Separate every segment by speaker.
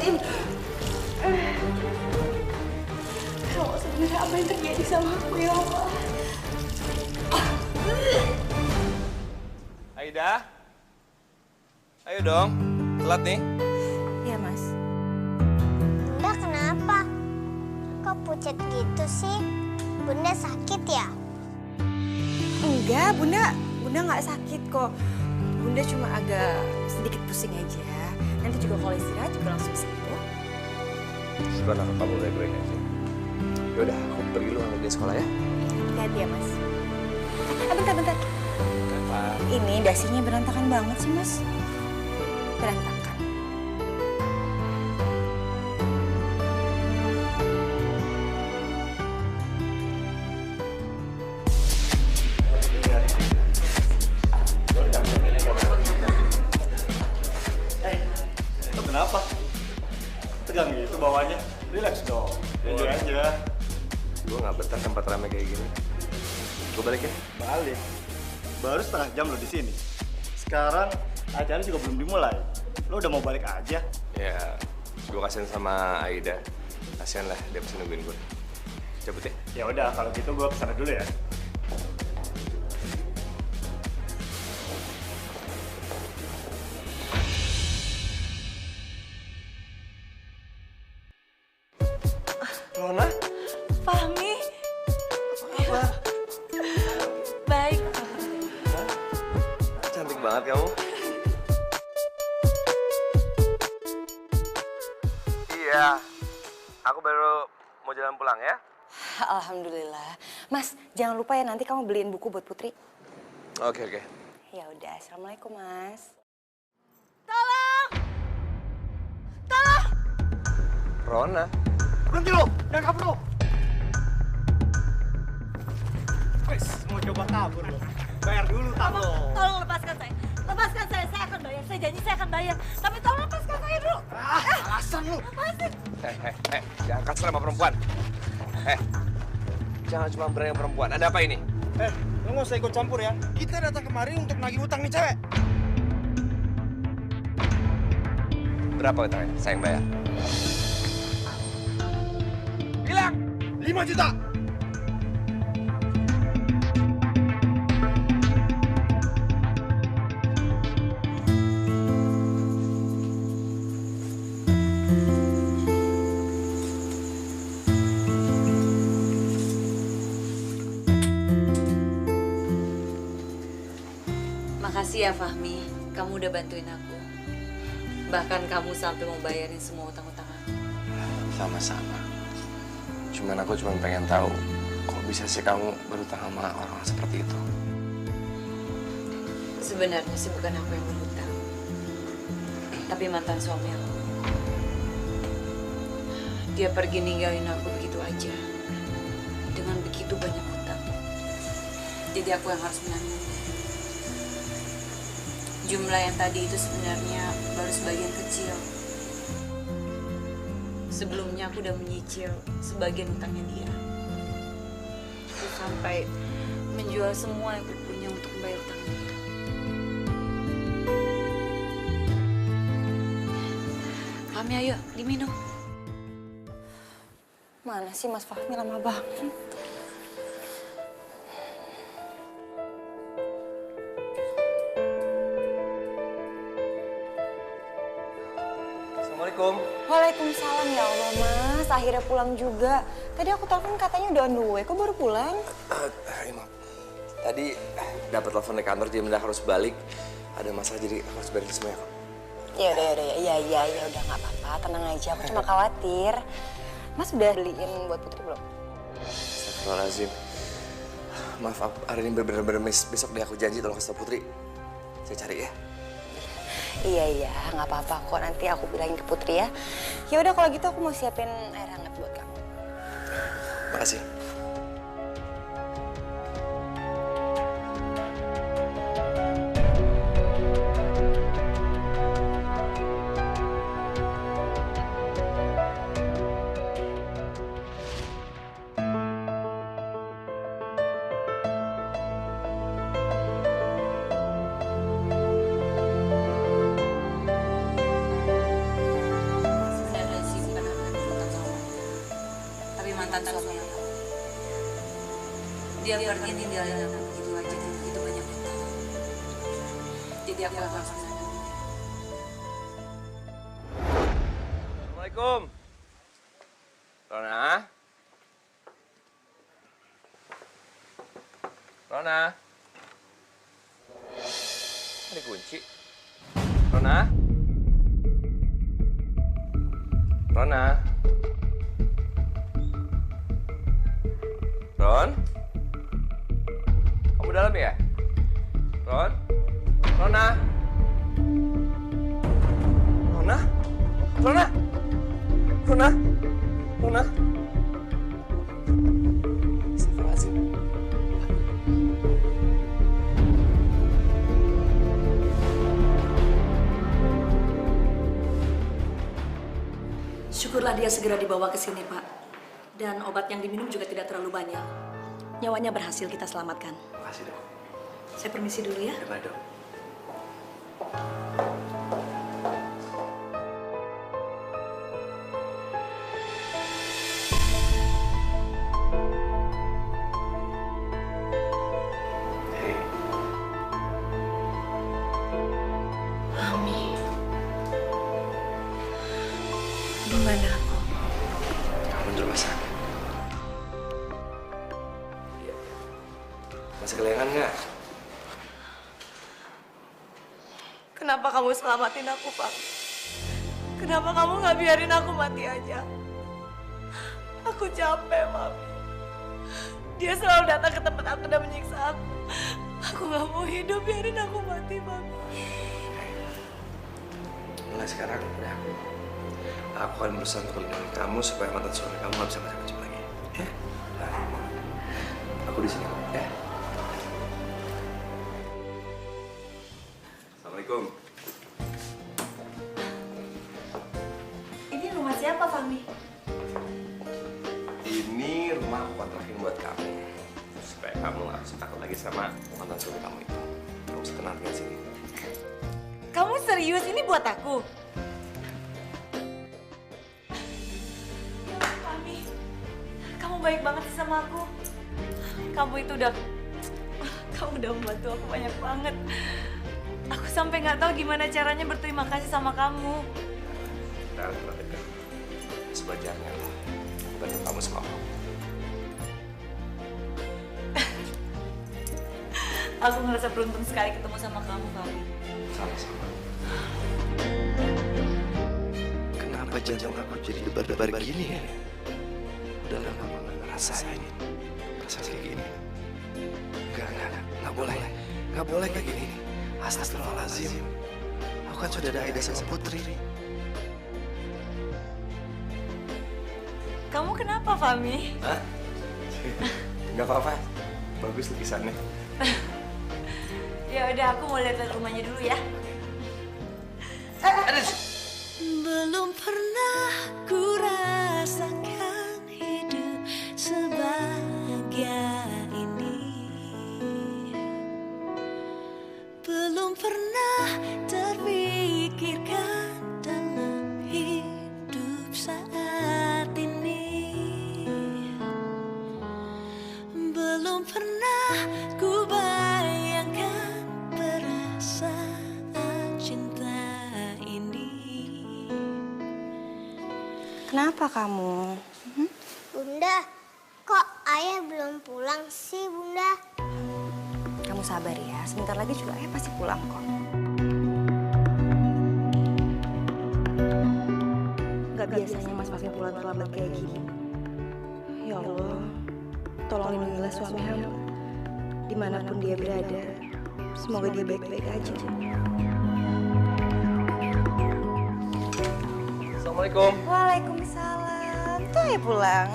Speaker 1: Astagfirullahaladzim. Ya Allah, sebenarnya apa yang terjadi sama aku ya Allah?
Speaker 2: Aida? Ayo dong, telat nih.
Speaker 1: Iya, Mas.
Speaker 3: Bunda kenapa? Kok pucat gitu sih? Bunda sakit ya?
Speaker 1: Enggak, Bunda nggak sakit kok. Bunda cuma agak sedikit pusing aja. Nanti juga kalau istirahat juga langsung sembuh.
Speaker 2: Syukur aku kamu baik-baik aja. Yaudah, aku pergi dulu sama dia sekolah ya.
Speaker 1: Hati-hati ya, Mas. Bentar.
Speaker 2: Kenapa?
Speaker 1: Ini dasinya berantakan banget sih, Mas. Berantakan.
Speaker 4: Kenapa? Tegang gitu bawahnya. Relax dong. Enjoy aja.
Speaker 2: Gue gak betah tempat ramai kayak gini. Gue balik ya?
Speaker 4: Balik. Baru setengah jam lo di sini. Sekarang acara juga belum dimulai. Lo udah mau balik aja?
Speaker 2: Ya, gue kasihan sama Aida. Kasihan lah, dia pasti nungguin gue. Cabut ya?
Speaker 4: Ya udah, kalau gitu gue kesana dulu ya.
Speaker 2: Rona?
Speaker 1: Fahmi.
Speaker 2: Apa?
Speaker 1: Baik.
Speaker 2: Cantik banget kamu. Iya, aku baru mau jalan pulang ya.
Speaker 1: Alhamdulillah. Mas, jangan lupa ya nanti kamu beliin buku buat Putri.
Speaker 2: Oke.
Speaker 1: Ya udah, Assalamualaikum, Mas.
Speaker 2: Rona?
Speaker 4: Berhenti lo! Jangan kabur lo! Wes, mau coba kabur lo. Bayar dulu lo.
Speaker 5: Tolong lepaskan saya. Lepaskan saya akan bayar. Saya janji saya akan bayar. Tapi tolong lepaskan saya dulu.
Speaker 4: Alasan lo.
Speaker 5: Lepasin.
Speaker 2: Jangan kasar sama perempuan. Jangan cuma berani sama perempuan. Ada apa ini?
Speaker 4: Lo nggak usah ikut campur ya. Kita datang kemari untuk nagih utang nih cewek.
Speaker 2: Berapa utangnya? Saya yang bayar. Bilang!
Speaker 4: 5 juta!
Speaker 5: Makasih ya Fahmi. Kamu udah bantuin aku. Bahkan kamu sampai mau bayarin semua utang-utang aku.
Speaker 2: Sama-sama. Cuman aku cuma pengen tahu kok bisa sih kamu berutang sama orang seperti itu.
Speaker 5: Sebenarnya sih bukan aku yang berhutang. Tapi mantan suami aku. Dia pergi ninggalin aku begitu aja. Dengan begitu banyak hutang. Jadi aku yang harus menanggung. Jumlah yang tadi itu sebenarnya baru sebagian kecil. Sebelumnya aku udah menyicil sebagian utangnya dia. Aku sampai menjual semua yang aku punya untuk membayar utangnya dia. Fahmi, ayo diminum.
Speaker 1: Mana sih Mas Fahmi, lama banget.
Speaker 2: Assalamualaikum.
Speaker 1: Waalaikumsalam, ya Allah Mas. Akhirnya pulang juga. Tadi aku telepon katanya udah on the way. Kok baru pulang?
Speaker 2: Maaf. Tadi dapat telepon dari kantor, dia mendadak harus balik. Ada masalah jadi harus beresin semuanya kok.
Speaker 1: Ya udah nggak apa-apa. Tenang aja. Aku cuma khawatir. Mas udah beliin buat Putri belum?
Speaker 2: Astagfirullahaladzim. Maaf, hari ini bener-bener besok deh aku janji tolong kasih tau Putri. Saya cari ya.
Speaker 1: Iya, nggak apa-apa kok. Nanti aku bilangin ke Putri ya. Ya udah kalau gitu aku mau siapin air hangat buat kamu.
Speaker 2: Makasih.
Speaker 5: mantan suami aku. Dia pergi ninggalin aku begitu aja dan begitu banyak hutang. Jadi aku akan sana.
Speaker 2: Assalamualaikum. Rona? Rona? Ada kunci. Rona? Rona? Ron? Kamu dalam ya? Ron? Rona? Rona? Rona? Rona? Rona? Astagfirullahaladzim.
Speaker 6: Syukurlah dia segera dibawa ke sini, Pak. Dan obat yang diminum juga tidak terlalu banyak. Nyawanya berhasil kita selamatkan.
Speaker 2: Makasih, Dok.
Speaker 6: Saya permisi dulu ya.
Speaker 2: Ya, Dok. Hei.
Speaker 6: Mami. Gimana aku?
Speaker 2: Kamu di rumah sakit. Iya. Masih kelengan nggak?
Speaker 1: Kenapa kamu selamatin aku, Pak? Kenapa kamu nggak biarin aku mati aja? Aku capek, Mami. Dia selalu datang ke tempat aku dan menyiksa aku. Aku nggak mau hidup, biarin aku mati, Mami.
Speaker 2: Mulai sekarang udah aku akan berusaha untuk melindungi kamu supaya mantan suami kamu nggak bisa macam-macam lagi. Ya? Nah, aku di sini kok. Ya. Assalamualaikum.
Speaker 1: Ini rumah siapa, Fahmi?
Speaker 2: Ini rumah aku kontrakin buat kamu supaya kamu nggak usah takut lagi sama mantan suami kamu itu. Kamu bisa tenang tinggal sini.
Speaker 1: Kamu serius? Ini buat aku? Fahmi, kamu baik banget sih sama aku. Kamu udah membantu aku banyak banget. Aku sampai nggak tahu gimana caranya berterima kasih sama kamu.
Speaker 2: Kita harus berdekat. Sebajarnya bantu kamu sama aku.
Speaker 5: Aku ngerasa beruntung sekali ketemu sama kamu, Fahmi.
Speaker 2: Sama-sama. Kenapa jantung aku jadi debar-debar gini ya? Udah lama nggak ngerasain rasa kayak gini. Nggak boleh. Nggak boleh kayak gini. Astagfirullahaladzim. Aku kan sudah ada Aida sama Putri.
Speaker 1: Kamu kenapa, Fahmi?
Speaker 2: Hah? Nggak apa-apa. Bagus lukisannya.
Speaker 1: Ya udah, aku mau lihat rumahnya dulu ya.
Speaker 6: Belum pernah ku rasakan hidup sebahagia ini. Belum pernah terpikirkan dalam hidup saat ini. Belum pernah ku bayangkan perasaan cinta ini.
Speaker 1: Kenapa kamu?
Speaker 3: Bunda, kok ayah belum pulang sih, Bunda?
Speaker 1: Kamu sabar ya, sebentar lagi juga ayah pasti pulang kok. Gak biasanya Mas Fahmi pulang terlambat kayak gini. Ya Allah, tolong lindungilah suami hamba. Dimanapun dia berada, semoga dia baik-baik aja.
Speaker 2: Assalamualaikum.
Speaker 1: Waalaikumsalam. Tuh ayah pulang.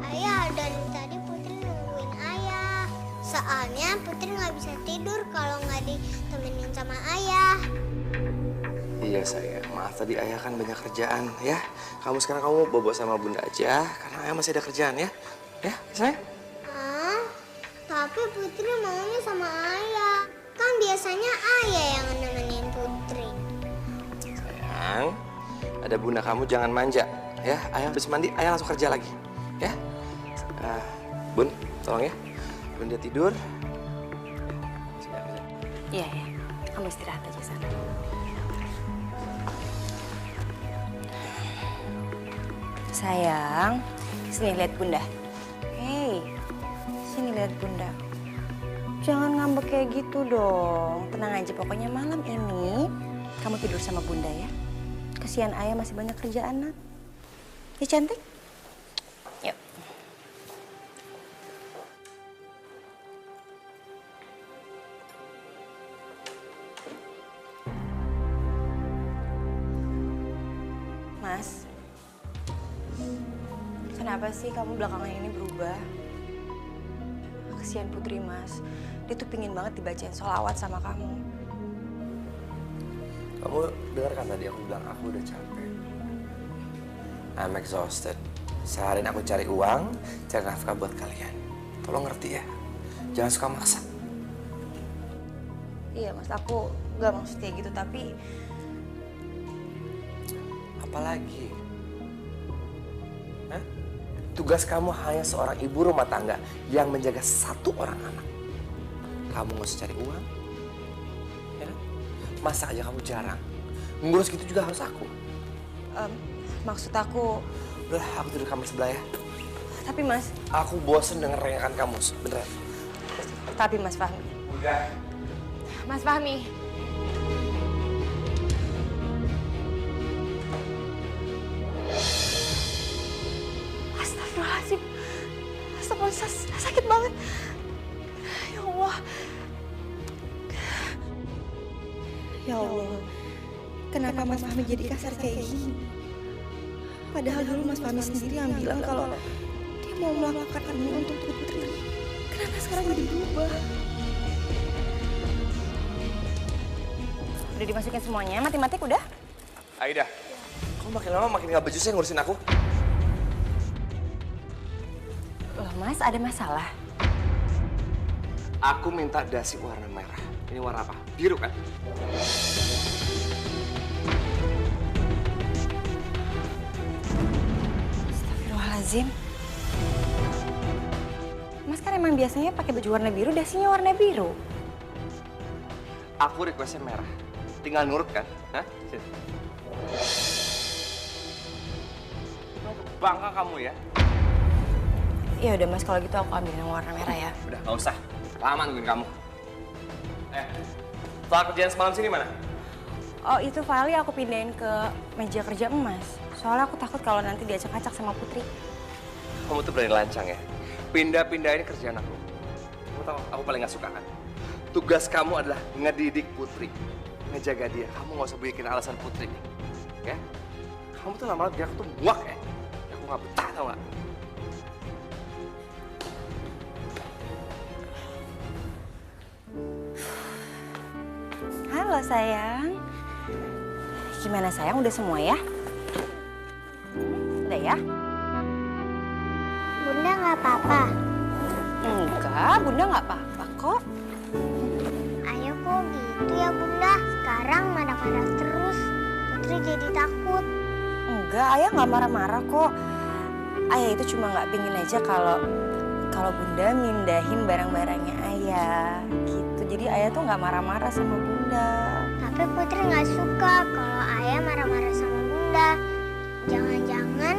Speaker 3: Ayah, dari tadi Putri nungguin ayah. Soalnya Putri nggak bisa tidur kalau nggak ditemenin sama ayah.
Speaker 2: Iya sayang, maaf tadi ayah kan banyak kerjaan ya. Sekarang kamu bobo sama bunda aja karena ayah masih ada kerjaan ya. Ya, sayang.
Speaker 3: Tapi Putri maunya sama ayah. Kan biasanya ayah yang nemenin Putri.
Speaker 2: sayang, ada bunda kamu jangan manja. Ya, ayah habis mandi, ayah langsung kerja lagi. Ya, Bun, tolong ya. Bunda tidur.
Speaker 6: Iya, ya. Kamu istirahat aja sana. Sayang, sini lihat bunda. Hei, sini lihat bunda. Jangan ngambek kayak gitu dong. Tenang aja, pokoknya malam ini kamu tidur sama bunda ya. Kasihan ayah masih banyak kerjaan, Nak. Ya cantik? Yuk. Mas, kenapa sih kamu belakangan ini berubah? Kasihan Putri, Mas. Dia tuh pingin banget dibacain sholawat sama kamu.
Speaker 2: Kamu dengar kan tadi aku bilang aku udah capek. I'm exhausted. Seharian aku cari uang, cari nafkah buat kalian. Tolong ngerti ya. Jangan suka maksa.
Speaker 6: Iya, Mas. Aku gak maksud kayak gitu, tapi...
Speaker 2: Apalagi? Hah? Tugas kamu hanya seorang ibu rumah tangga yang menjaga satu orang anak. Kamu nggak usah cari uang. Ya? Masak aja kamu jarang. Ngurus gitu juga harus aku.
Speaker 6: Maksud aku...
Speaker 2: Udah, aku tidur kamar sebelah ya.
Speaker 6: Tapi, Mas...
Speaker 2: Aku bosen denger rengakan kamu, beneran.
Speaker 6: Tapi, Mas Fahmi...
Speaker 2: Udah.
Speaker 6: Mas Fahmi... Astagfirullahaladzim. Astagfirullahaladzim, sakit banget. Ya Allah. Ya Allah. Kenapa Mas Fahmi jadi kasar kayak gini? Padahal dulu Mas Fahmi sendiri yang bilang kalau dia mau melakukan ini untuk Putri. Kenapa sekarang jadi berubah? Udah dimasukin semuanya, matematik udah?
Speaker 2: Aida, kamu makin lama makin gak becus ya ngurusin aku?
Speaker 6: Loh Mas, ada masalah?
Speaker 2: Aku minta dasi warna merah. Ini warna apa? Biru kan?
Speaker 6: Astagfirullahaladzim. Mas kan emang biasanya pakai baju warna biru, dasinya warna biru.
Speaker 2: Aku requestnya merah. Tinggal nurut kan? Hah? Sini. Bangga kamu ya?
Speaker 6: Ya udah Mas, kalau gitu aku ambil yang warna merah ya.
Speaker 2: Udah, gak usah. Lama nungguin kamu. Setelah kerjaan semalam sini mana?
Speaker 6: Oh itu filenya aku pindahin ke meja kerja Mas. Soalnya aku takut kalau nanti diacak-acak sama Putri.
Speaker 2: Kamu tuh berani lancang ya? Pindah-pindahin kerjaan aku. Kamu tahu, aku paling gak suka kan? Tugas kamu adalah ngedidik Putri. Ngejaga dia. Kamu gak usah bikin alasan Putri. Ya? Kamu tuh lama-lama biar aku tuh muak ya? Aku gak betah, tau gak?
Speaker 6: Halo sayang. Gimana sayang, udah semua ya? Udah ya?
Speaker 3: Bunda nggak apa-apa.
Speaker 6: Enggak, Bunda nggak apa-apa kok.
Speaker 3: Ayo kok gitu ya Bunda. Sekarang marah-marah terus. Putri jadi takut.
Speaker 6: Enggak, Ayah nggak marah-marah kok. Ayah itu cuma nggak pingin aja kalau Bunda mindahin barang-barangnya Ayah gitu. Jadi Ayah tuh nggak marah-marah sama Bunda.
Speaker 3: Tapi Putri nggak suka kalau Ayah marah-marah sama Bunda. Jangan-jangan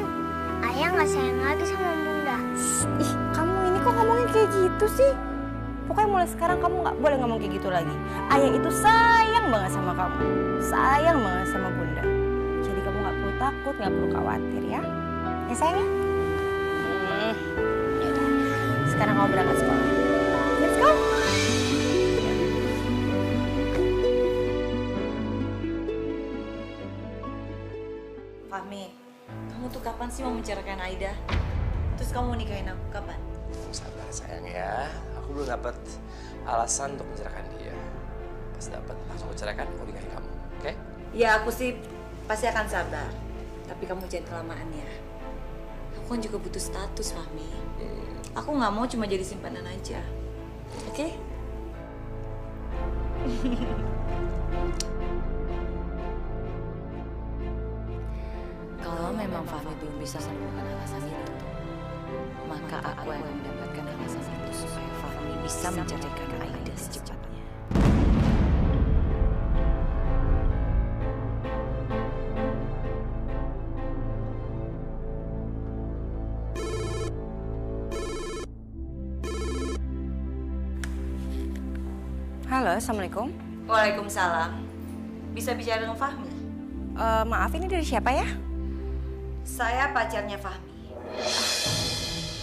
Speaker 3: Ayah nggak sayang lagi sama Bunda.
Speaker 6: Ih, kamu ini kok ngomongin kayak gitu sih? Pokoknya mulai sekarang kamu nggak boleh ngomong kayak gitu lagi. Ayah itu sayang banget sama kamu. Sayang banget sama Bunda. Jadi kamu nggak perlu takut, nggak perlu khawatir ya. Ya sayang ya? Yaudah. Sekarang kamu berangkat sekolah. Let's go!
Speaker 5: Fahmi, kamu tuh kapan sih mau menceraikan Aida? Terus kamu mau nikahin aku kapan?
Speaker 2: Sabar sayang ya. Aku belum dapat alasan untuk menceraikan dia. Pas dapat langsung menceraikan, aku nikahin kamu. Oke?
Speaker 5: Ya aku sih pasti akan sabar. Tapi kamu jangan kelamaan ya. Aku kan juga butuh status, Fahmi. Aku nggak mau cuma jadi simpanan aja. Oke? Fahmi belum bisa menemukan alasan itu, maka aku yang mendapatkan alasan itu supaya Fahmi bisa menceraikan Aida secepatnya.
Speaker 6: Halo, Assalamualaikum.
Speaker 5: Waalaikumsalam. Bisa bicara dengan Fahmi?
Speaker 6: Maaf, ini dari siapa ya?
Speaker 5: Saya pacarnya Fahmi.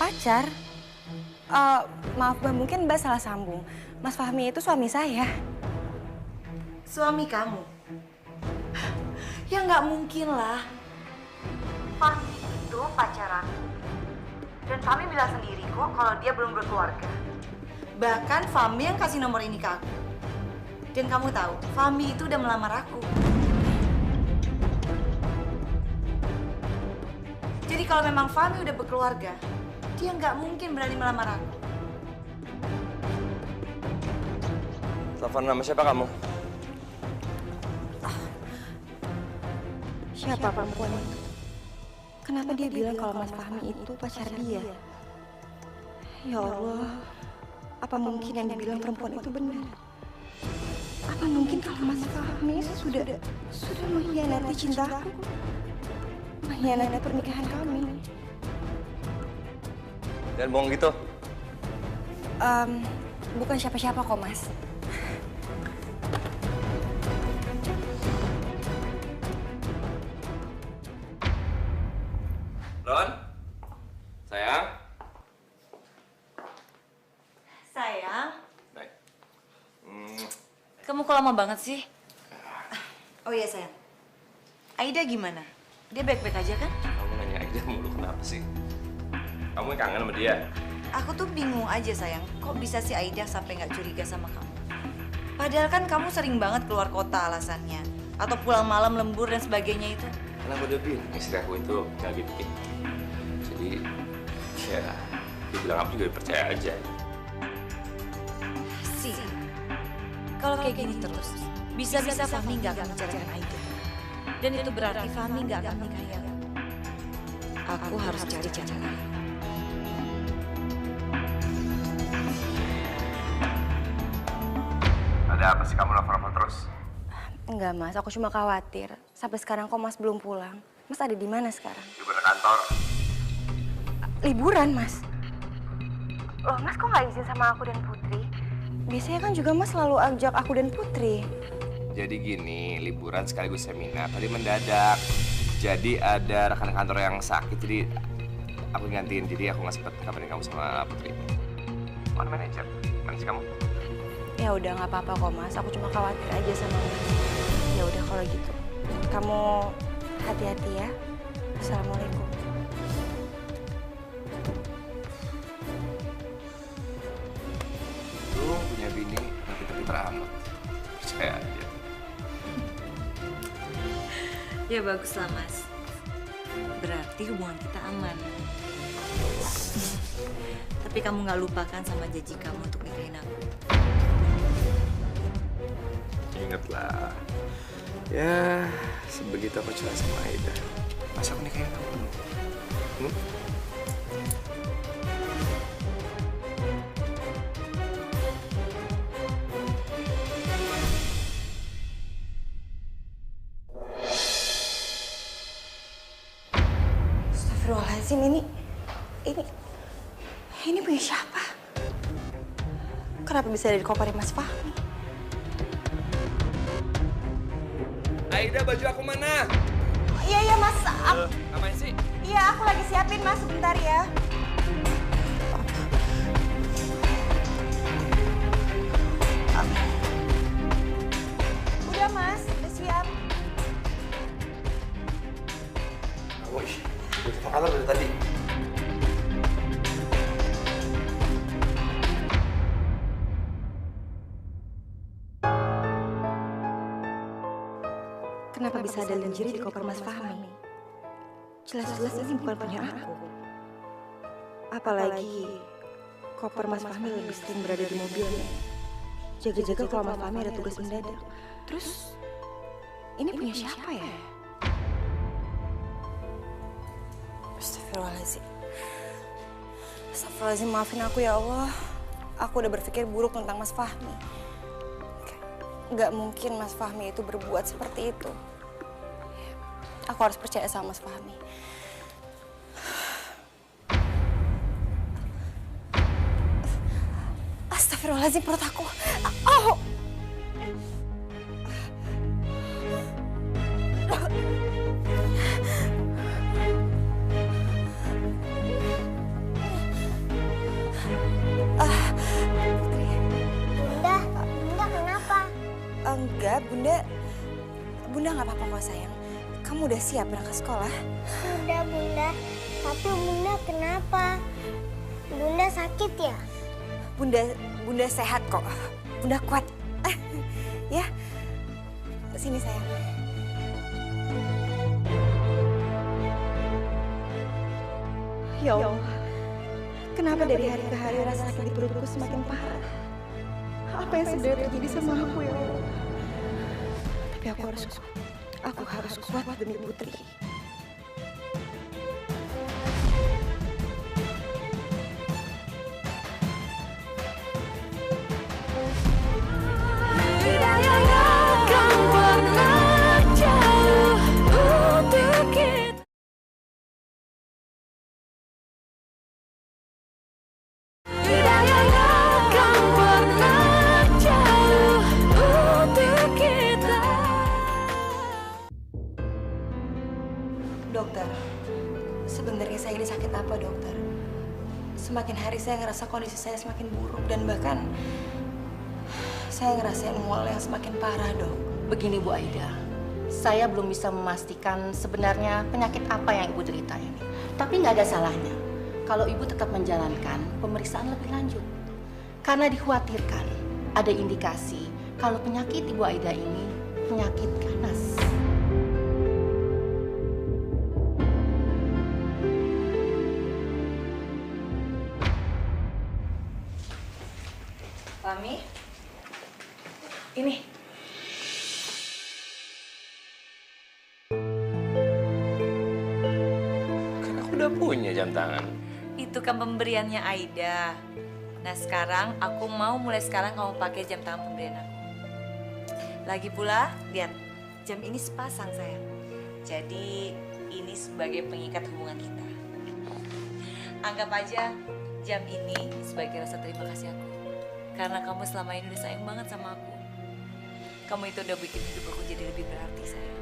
Speaker 6: Pacar? Maaf Mbak, mungkin Mbak salah sambung. Mas Fahmi itu suami saya.
Speaker 5: Suami kamu? Ya nggak mungkin lah. Fahmi itu pacar aku. Dan Fahmi bilang sendiri kok kalau dia belum berkeluarga. Bahkan Fahmi yang kasih nomor ini ke aku. Dan kamu tahu, Fahmi itu udah melamar aku. Jadi kalau memang Fahmi udah berkeluarga, dia nggak mungkin berani melamar aku.
Speaker 2: Telepon nama siapa kamu?
Speaker 6: Siapa perempuan itu? Kenapa dia bilang kalau Mas Fahmi itu pacar dia? Ya Allah, apa mungkin yang dibilang perempuan itu benar? Apa mungkin kalau Mas Fahmi sudah mengkhianati cintaku? Mengkhianati pernikahan kami?
Speaker 2: Dan bohong gitu?
Speaker 6: Bukan siapa-siapa kok, Mas.
Speaker 2: Ron? Sayang?
Speaker 5: Sayang,
Speaker 2: Baik.
Speaker 5: kamu kok lama banget sih? Oh iya sayang, Aida gimana? Dia baik-baik aja kan?
Speaker 2: Kamu nanya Aida mulu kenapa sih? Kamu yang kangen sama dia?
Speaker 5: Aku tuh bingung aja sayang, kok bisa sih Aida sampai nggak curiga sama kamu? Padahal kan kamu sering banget keluar kota alasannya, atau pulang malam lembur dan sebagainya itu.
Speaker 2: Karena aku udah bilang istri aku itu nggak gitu. Jadi, ya, dia bilang apa juga percaya aja.
Speaker 5: Sih, kalau kayak gini terus, bisa-bisa Fahmi nggak akan menceraikan Aida. Dan itu berarti Fahmi nggak akan nikahi aku. Aku harus cari cara lain.
Speaker 2: Ada apa sih kamu nelfon terus?
Speaker 6: Enggak, Mas. Aku cuma khawatir. Sampai sekarang kok Mas belum pulang. Mas ada di mana sekarang?
Speaker 2: Liburan kantor.
Speaker 6: Liburan, Mas? Loh, Mas kok nggak izin sama aku dan Putri? Biasanya kan juga Mas selalu ajak aku dan Putri.
Speaker 2: Jadi gini, liburan sekaligus seminar tadi mendadak. Jadi ada rekan kantor yang sakit, jadi aku gantiin. Jadi aku nggak sempet kabarin kamu sama Putri. Mana manajer? Mana sih kamu?
Speaker 6: Ya udah nggak apa-apa kok, Mas. Aku cuma khawatir aja sama Mas. Ya udah kalau gitu. Kamu hati-hati ya. Assalamualaikum.
Speaker 2: Lu punya bini, tapi teramat. Percaya aja.
Speaker 5: Ya baguslah Mas. Berarti hubungan kita aman. Tapi kamu nggak lupakan sama janji kamu untuk nikahin aku.
Speaker 2: Ingatlah. Ya, sebegitu aku cerita sama Aida. Masa aku nikahin kamu dulu?
Speaker 6: Astagfirullahaladzim, ini punya siapa? Kenapa bisa ada di kopernya Mas Fahmi?
Speaker 2: Aida, baju aku mana?
Speaker 6: Iya Mas.
Speaker 2: Ngapain sih?
Speaker 6: Iya, aku lagi siapin Mas, sebentar ya. Udah Mas, udah siap.
Speaker 2: Wih, udah kantor dari tadi.
Speaker 6: Kenapa bisa ada lingerie di koper Mas Fahmi? Jelas-jelas ini bukan punya aku. Apalagi koper Mas Fahmi lebih sering berada di mobilnya. Jaga-jaga kalau Mas Fahmi ada tugas mendadak. Terus, ini punya siapa ya? Astagfirullahaladzim. Astagfirullahaladzim, maafin aku ya Allah. Aku udah berpikir buruk tentang Mas Fahmi. Gak mungkin Mas Fahmi itu berbuat seperti itu. Aku harus percaya sama Mas Fahmi. Astagfirullahaladzim, perut aku. Oh!
Speaker 3: Bunda kenapa?
Speaker 6: Enggak, Bunda nggak apa-apa kok sayang. Kamu udah siap berangkat sekolah?
Speaker 3: Udah Bunda, tapi Bunda kenapa? Bunda sakit ya?
Speaker 6: Bunda sehat kok. Bunda kuat. Ya, sini sayang. Ya Allah, kenapa dari hari ke hari rasa sakit di perutku semakin parah? Apa yang sebenarnya terjadi sama aku ya Allah? Tapi aku harus kuat demi Putri. Dokter, sebenarnya saya ini sakit apa dokter? Semakin hari saya ngerasa kondisi saya semakin buruk dan bahkan saya ngerasain mual yang semakin parah dok.
Speaker 5: Begini Bu Aida, saya belum bisa memastikan sebenarnya penyakit apa yang Ibu derita ini. Tapi nggak ada salahnya kalau Ibu tetap menjalankan pemeriksaan lebih lanjut. Karena dikhawatirkan ada indikasi kalau penyakit Ibu Aida ini penyakit ganas.
Speaker 6: Fahmi, ini.
Speaker 2: Kan aku udah punya jam tangan.
Speaker 1: Itu kan pemberiannya Aida. Nah sekarang aku mau mulai sekarang kamu pakai jam tangan pemberian aku. Lagi pula, lihat jam ini sepasang sayang. Jadi ini sebagai pengikat hubungan kita. Anggap aja jam ini sebagai rasa terima kasih aku. Karena kamu selama ini udah sayang banget sama aku. Kamu itu udah bikin hidup aku jadi lebih berarti sayang.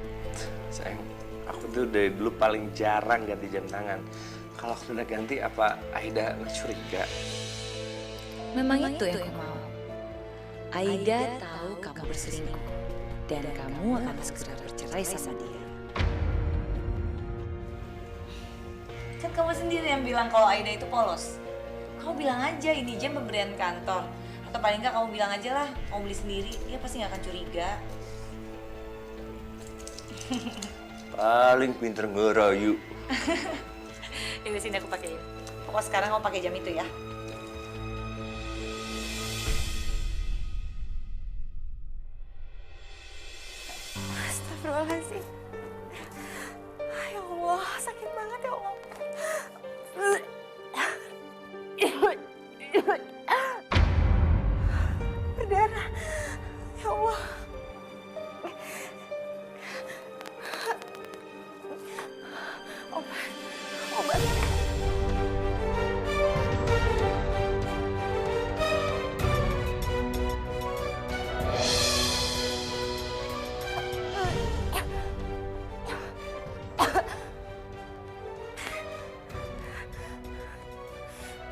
Speaker 2: Sayang, aku tuh dari dulu paling jarang ganti jam tangan. Kalau aku udah ganti, apa Aida nggak curiga?
Speaker 1: Memang itu yang aku mau. Aida tahu kamu berselingkuh. Dan kamu akan segera bercerai sama dia. Kan kamu sendiri yang bilang kalau Aida itu polos. Kamu bilang aja ini jam pemberian kantor. Atau paling nggak kamu bilang aja lah, kamu beli sendiri, dia pasti nggak akan curiga.
Speaker 2: Paling pinter ngerayu.
Speaker 1: Ini sini aku pakein. Pokoknya sekarang kamu pakai jam itu ya.
Speaker 6: Astagfirullahaladzim. Ya Allah, sakit banget ya Allah. Berdarah. Ya Allah. Obat.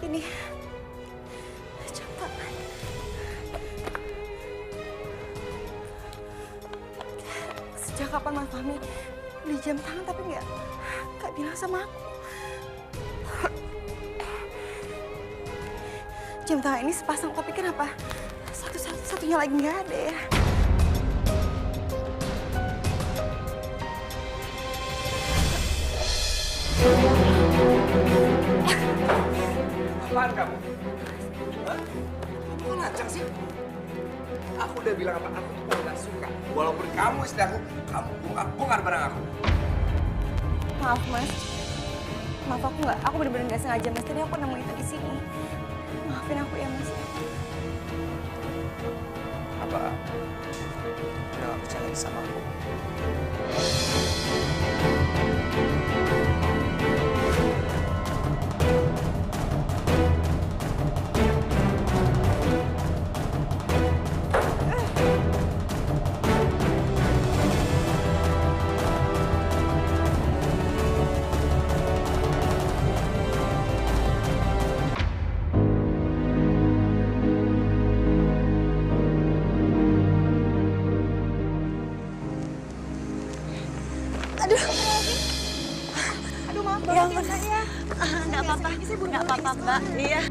Speaker 6: Ini jam tangan. Sejak kapan Mas Fahmi beli jam tangan tapi nggak bilang sama aku? Jam tangan ini sepasang tapi kenapa satunya lagi nggak ada ya?
Speaker 2: Apaan kamu? Hah? Kamu lancang sih? Aku udah bilang apa? Aku tuh nggak suka. Walaupun kamu istri aku, kamu bongkar barang aku.
Speaker 6: Maaf Mas, Maaf aku bener-bener nggak sengaja Mas. Tadi aku nemu itu di sini. Maafin aku ya Mas.
Speaker 2: Apa? Udah gak percaya lagi sama aku?
Speaker 6: Aduh maaf banget ya saya. Nggak apa-apa. Nggak apa-apa Mbak. Iya.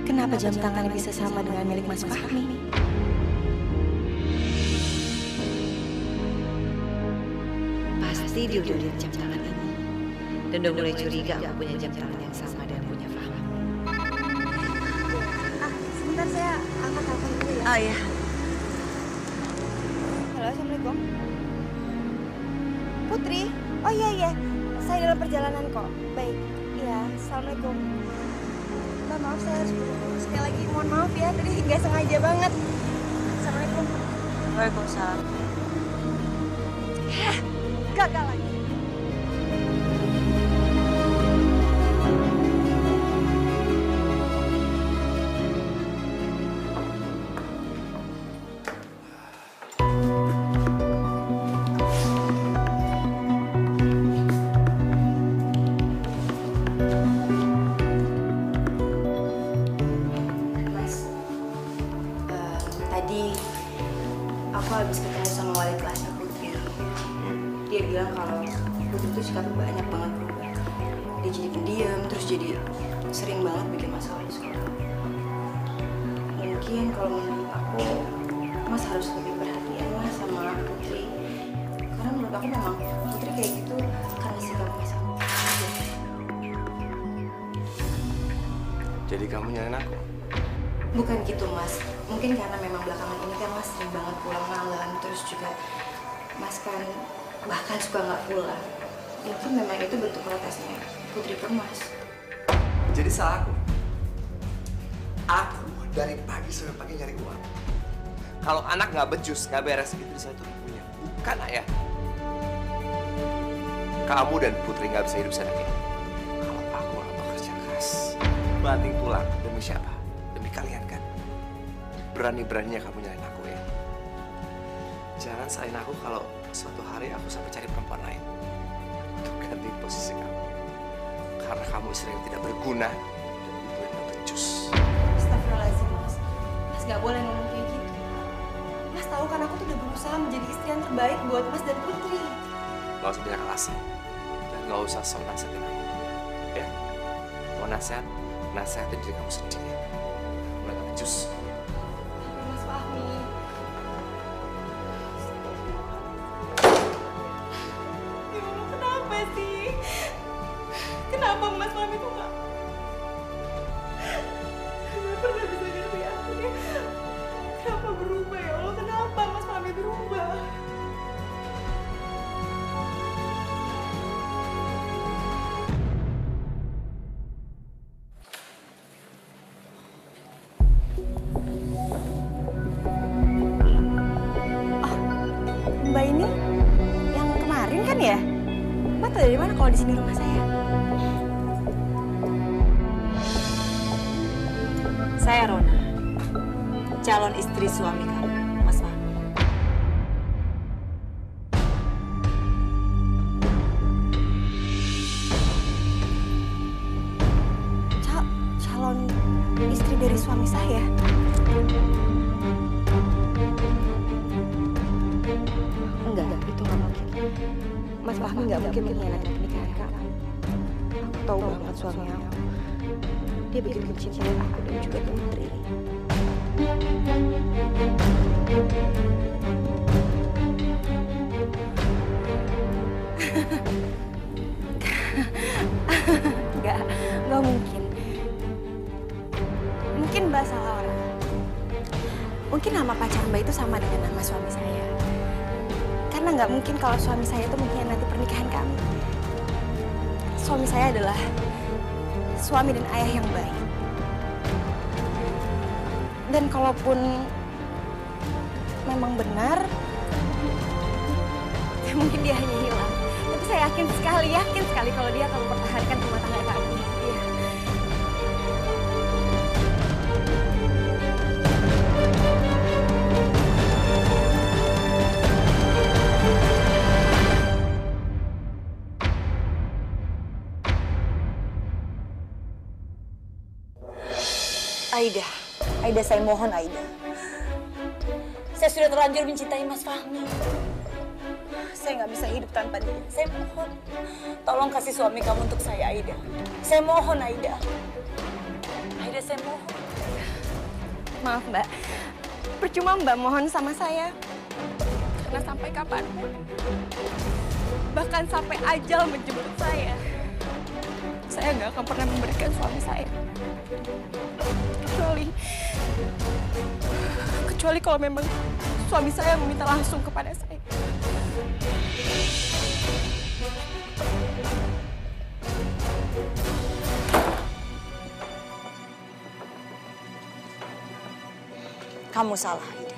Speaker 6: Kenapa jam tangannya bisa sama dengan milik Mas Fahmi?
Speaker 5: Pasti dia udah lihat jam tangan ini. Dan udah mulai curiga aku punya jam tangan yang sama dengan punya Fahmi.
Speaker 6: Sebentar saya angkat telepon dulu ya.
Speaker 5: Oh iya.
Speaker 6: Halo, Assalamualaikum. Putri? Oh iya. Saya dalam perjalanan kok. Baik. Iya, Assalamualaikum. Mbak, maaf saya harus buru-buru. Sekali lagi mohon maaf ya, tadi nggak sengaja banget. Assalamualaikum.
Speaker 5: Waalaikumsalam.
Speaker 6: Gagal lagi. Mas, tadi aku habis ketemu sama wali kelasnya Putri. Dia bilang kalau Putri itu sikapnya banyak banget berubah. Dia jadi pendiam, terus jadi sering banget bikin masalah di sekolah. Mungkin kalau menurut aku, Mas harus lebih perhatian Mas sama Putri. Karena menurut aku memang Putri kayak gitu karena sikap Mas sama Putri.
Speaker 2: Jadi kamu nyalain aku?
Speaker 6: Bukan gitu Mas, mungkin karena memang belakangan ini kan Mas sering banget pulang malam, terus juga Mas kan bahkan suka nggak pulang. Mungkin memang itu bentuk protesnya Putri ke Mas.
Speaker 2: Jadi salah aku. Aku dari pagi sampai pagi nyari uang. Kalau anak nggak becus, nggak beres gitu saya tuh punya. Bukan ayah. Kamu dan Putri nggak bisa hidup seenak ini. Kalau aku nggak bekerja keras, banting tulang demi siapa? Demi kalian kan. Berani-beraninya kamu nyalain aku ya. Jangan salahin aku kalau suatu hari aku sampai cari perempuan lain untuk ganti posisi kamu. Karena kamu istri yang tidak berguna dan ibu yang gak becus.
Speaker 6: Astagfirullahaladzim Mas, Mas nggak boleh ngomong kayak gitu. Mas tahu kan aku tuh udah berusaha menjadi istri yang terbaik buat Mas dan Putri.
Speaker 2: Gak usah banyak alasan dan gak usah sok nasihatin aku. Ya, mau nasihat, nasihatin diri kamu sendiri. Mulai gak becus.
Speaker 6: Mas Fahmi. Ya Allah, kenapa sih? Kenapa Mas Fahmi tuh nggak pernah bisa ngerti aku ya? Kenapa berubah ya Allah? Kenapa Mas Fahmi berubah? Mbak ini yang kemarin kan ya? Mbak tahu dari mana kalau di sini rumah saya?
Speaker 5: Saya Rona, calon istri suami kamu, Mas Fahmi.
Speaker 6: Calon istri dari suami saya? Enggak, itu nggak mungkin. Mas Fahmi nggak mungkin mengkhianati pernikahan kamu. Aku tahu banget suami aku. Dia begitu mencintai aku dan juga Putri. Nggak mungkin. Mungkin Mbak salah orang. Mungkin nama pacar Mbak itu sama dengan nama suami saya. Karena nggak mungkin kalau suami saya itu mengkhianati pernikahan kami. Suami saya adalah suami dan ayah yang baik. Dan kalaupun memang benar, ya mungkin dia hanya hilang. Tapi saya yakin sekali kalau dia akan mempertahankan rumah tangga kami. Iya.
Speaker 5: Aida, saya mohon Aida. Saya sudah terlanjur mencintai Mas Fahmi. Saya nggak bisa hidup tanpa dia. Saya mohon, tolong kasih suami kamu untuk saya, Aida. Saya mohon, Aida. Aida, saya mohon.
Speaker 6: Maaf Mbak, percuma Mbak mohon sama saya. Karena sampai kapanpun, bahkan sampai ajal menjemput saya nggak akan pernah memberikan suami saya. Kecuali kalau memang suami saya meminta langsung kepada saya.
Speaker 5: Kamu salah, Aida.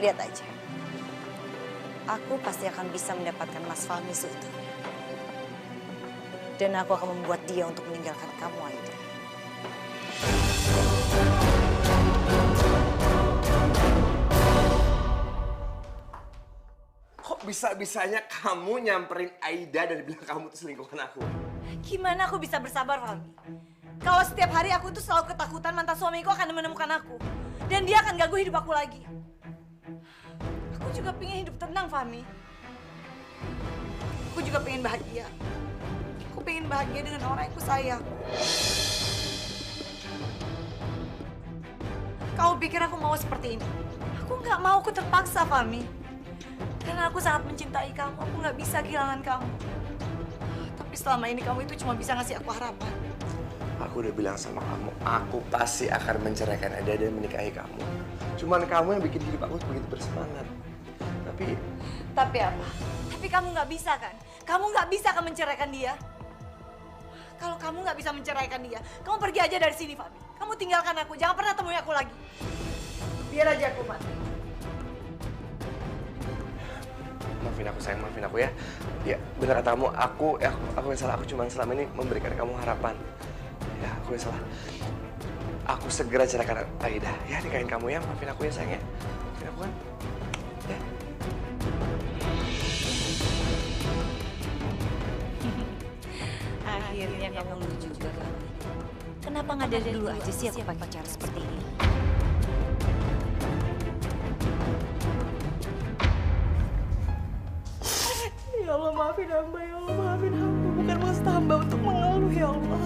Speaker 5: Lihat aja. Aku pasti akan bisa mendapatkan Mas Fahmi seutuhnya. Dan aku akan membuat dia untuk meninggalkan kamu, Aida.
Speaker 2: Kok bisa-bisanya kamu nyamperin Aida dan bilang kamu tuh selingkuhan aku?
Speaker 5: Gimana aku bisa bersabar, Fahmi? Kalau setiap hari aku tuh selalu ketakutan mantan suamiku akan menemukan aku. Dan dia akan ganggu hidup aku lagi. Aku juga pengen hidup tenang, Fahmi. Aku juga pengen bahagia. Aku pengen bahagia dengan orang yang aku sayang. Kamu pikir aku mau seperti ini? Aku nggak mau, aku terpaksa, Fahmi. Karena aku sangat mencintai kamu, aku nggak bisa kehilangan kamu. Tapi selama ini kamu itu cuma bisa ngasih aku harapan.
Speaker 2: Aku udah bilang sama kamu, aku pasti akan menceraikan Aida dan menikahi kamu. Cuman kamu yang bikin hidup aku begitu bersemangat. Tapi
Speaker 5: apa? Tapi kamu nggak bisa kan? Kamu nggak bisa kan menceraikan dia? Kalau kamu nggak bisa menceraikan dia, kamu pergi aja dari sini, Fahmi. Kamu tinggalkan aku, jangan pernah temui aku lagi. Biar aja aku mati.
Speaker 2: maafin aku sayang, maafin aku ya. Ya benar katamu, aku yang salah. Aku cuma selama ini memberikan kamu harapan. Ya aku yang salah. Aku segera ceraikan Aida. Ya nikahin kamu ya, maafin aku ya sayang ya. Maafin aku kan. Ya.
Speaker 5: Akhirnya kamu lucu juga kan? Kenapa nggak dari dulu aja sih aku pakai cara seperti ini?
Speaker 1: Ya Allah, maafin hamba, ya Allah, maafin hamba. Bukan maksud hamba untuk mengeluh, ya Allah.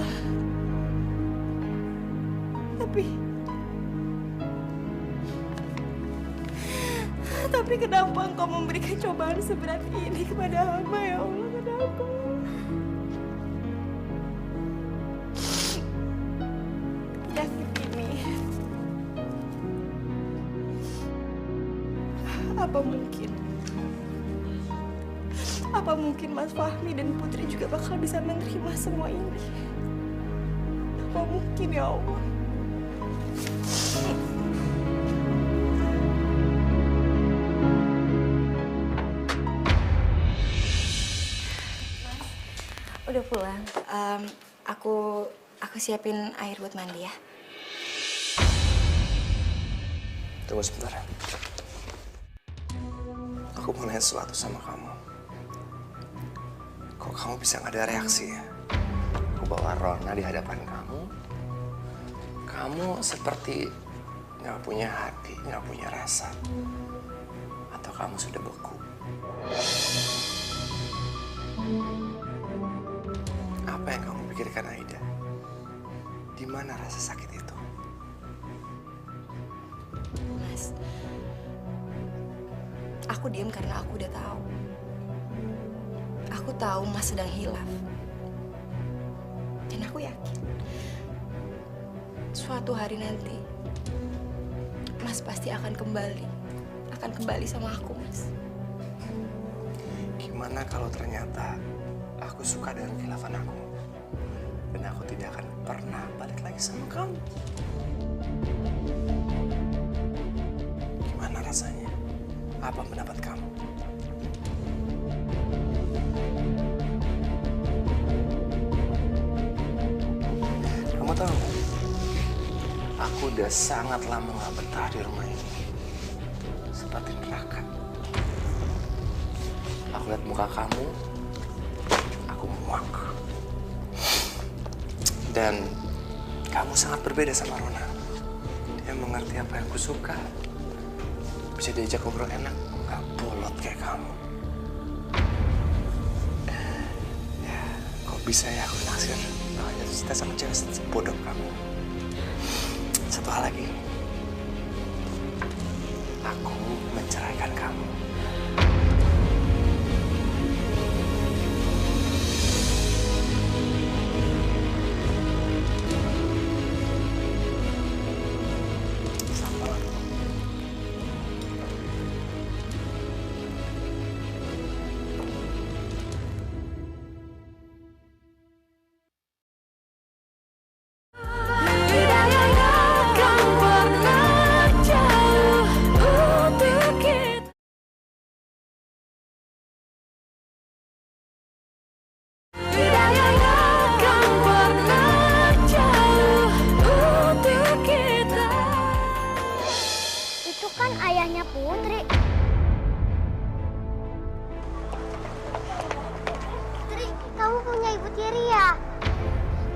Speaker 1: Tapi kenapa engkau memberikan cobaan seberat ini kepada hamba, ya Allah? Kenapa? Penyakit ini, apa mungkin Mas Fahmi dan Putri juga bakal bisa menerima semua ini? Apa mungkin, ya Allah?
Speaker 6: Udah pulang. Aku siapin air buat mandi ya.
Speaker 2: Tunggu sebentar. Aku mau nanya sesuatu sama kamu. Kok kamu bisa nggak ada reaksi ya? Aku bawa Rona di hadapan kamu. Kamu seperti nggak punya hati, nggak punya rasa. Atau kamu sudah beku? Apa yang kamu pikirkan, Aida? Di mana rasa sakit itu?
Speaker 6: Mas, aku diem karena aku udah tahu. Aku tahu Mas sedang hilaf. Dan aku yakin suatu hari nanti Mas pasti akan kembali. akan kembali sama aku, Mas.
Speaker 2: Gimana kalau ternyata aku suka dengan khilafan aku? Dan aku tidak akan pernah balik lagi sama kamu. Gimana rasanya? Apa pendapat kamu? Kamu tahu, aku udah sangat lama gak betah di rumah ini. Seperti neraka. Aku lihat muka kamu, aku muak. Dan kamu sangat berbeda sama Rona. Dia mengerti apa yang aku suka. Bisa diajak ngobrol enak, gak bolot kayak kamu. Ya, kok bisa ya aku naksir makanya cinta sama cewek sebodoh kamu. Satu hal lagi, aku menceraikan kamu.
Speaker 3: Itu kan ayahnya Putri. Putri, kamu punya ibu tiri ya?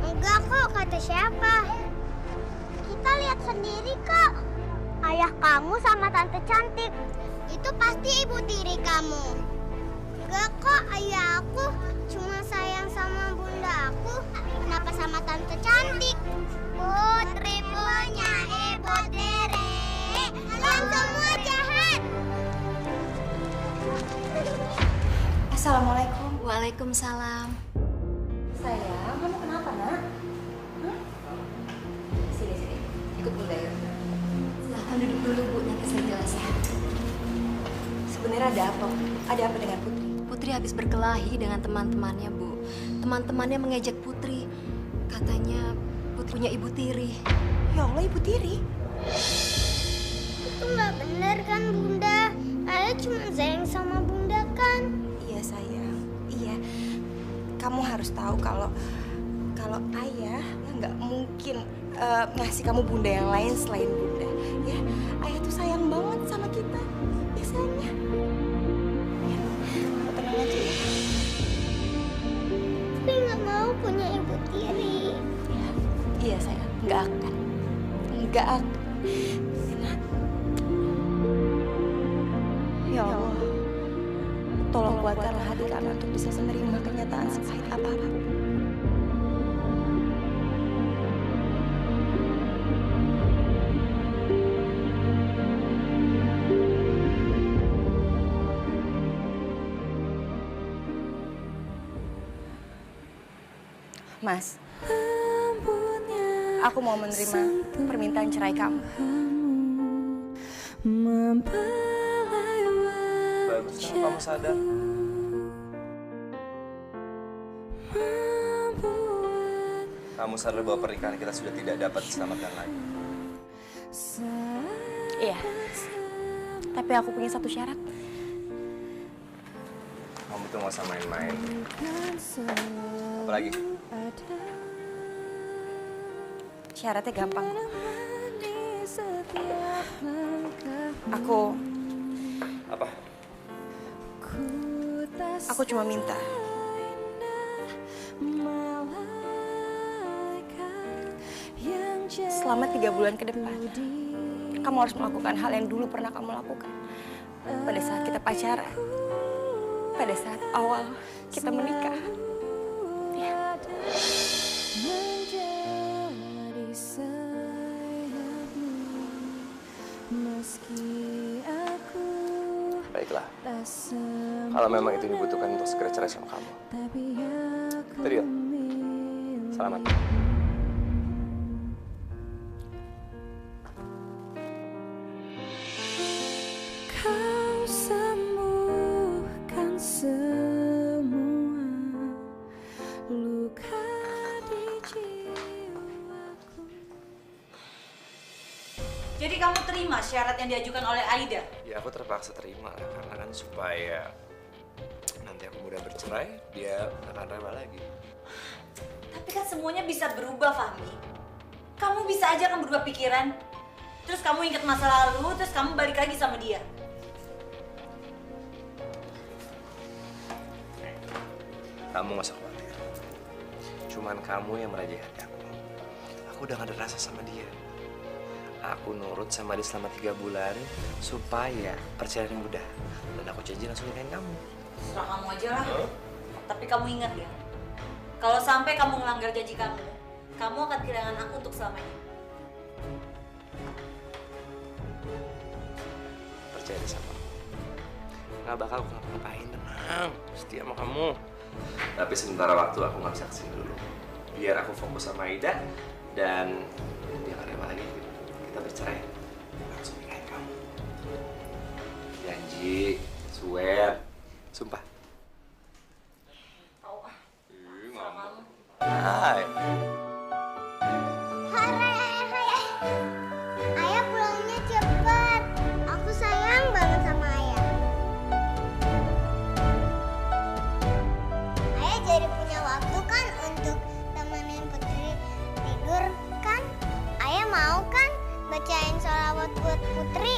Speaker 3: Enggak kok, kata siapa? Kita lihat sendiri kok. Ayah kamu sama tante cantik. Itu pasti ibu tiri kamu. Enggak kok, ayah aku cuma sayang sama bunda aku. Kenapa sama tante cantik? Putri punya ibu tiri. Kalian semua jahat.
Speaker 6: Assalamualaikum.
Speaker 7: Waalaikumsalam.
Speaker 6: Sayang, kamu kenapa, Nak? Sini. Ikut Bunda yuk.
Speaker 7: Silahkan duduk dulu, Bu. Nanti saya jelasin.
Speaker 6: Sebenarnya ada apa? Ada apa dengan Putri?
Speaker 7: Putri habis berkelahi dengan teman-temannya, Bu. Teman-temannya mengejek Putri. Katanya Putri punya ibu tiri.
Speaker 6: Ya Allah, ibu tiri.
Speaker 3: Itu nggak benar kan bunda? Ayah cuma sayang sama bunda kan?
Speaker 6: Iya, sayang. Iya. Kamu harus tahu kalau ayah nggak mungkin ngasih kamu bunda yang lain selain bunda. Ya, ayah tuh sayang banget sama kita. Ya, sayangnya. Ya, kamu tenang aja ya.
Speaker 3: Tapi nggak mau punya ibu tiri.
Speaker 6: Ya, iya sayang. Nggak akan. Nggak akan. Enak. Ya Allah. Tolong kuatkanlah hati kami untuk bisa menerima kenyataan sepahit apapun. Mas, aku mau menerima permintaan cerai kamu.
Speaker 2: Bagus kamu sadar. Kamu sadar bahwa pernikahan kita sudah tidak dapat diselamatkan lagi.
Speaker 6: Iya, tapi aku punya satu syarat.
Speaker 2: Kamu tuh nggak usah main-main. Apa lagi?
Speaker 6: Syaratnya gampang.
Speaker 2: Apa?
Speaker 6: Aku cuma minta. Selama 3 bulan ke depan, kamu harus melakukan hal yang dulu pernah kamu lakukan. Pada saat kita pacaran, pada saat awal kita menikah. Ya.
Speaker 2: Baiklah. Kalau memang itu dibutuhkan untuk segera cerai sama kamu. Itu dia. Selamat.
Speaker 7: Kau
Speaker 5: Jadi kamu terima syarat yang diajukan oleh Aida?
Speaker 2: Ya aku terpaksa terima lah, karena kan supaya nanti aku mudah bercerai, dia akan rela lagi.
Speaker 5: Tapi kan semuanya bisa berubah, Fahmi. Kamu bisa aja kan berubah pikiran. Terus kamu ingat masa lalu, terus kamu balik lagi sama dia.
Speaker 2: Kamu gak usah khawatir. Cuman kamu yang merajahi hati aku. Aku udah gak ada rasa sama dia. Aku nurut sama dia selama 3 bulan supaya perceraian mudah. Dan aku janji langsung nikahin kamu.
Speaker 5: Serah kamu aja lah. Tapi kamu ingat ya, kalau sampai kamu melanggar janji kamu akan kehilangan aku untuk selamanya.
Speaker 2: Percaya deh sama aku. Gak bakal aku ngapain, tenang. Setia sama kamu. Tapi sementara waktu aku gak bisa kesini dulu. Biar aku fokus sama Aida dan dia gak rela lagi. Kita bercerai. Langsung nikahin kamu. Janji, swear, sumpah. Hai.
Speaker 3: Hore, Ayah pulangnya cepet. Aku sayang banget sama Ayah. Ayah jadi punya waktu kan untuk temenin Putri tidur kan? Ayah mau kan bacain sholawat buat Putri?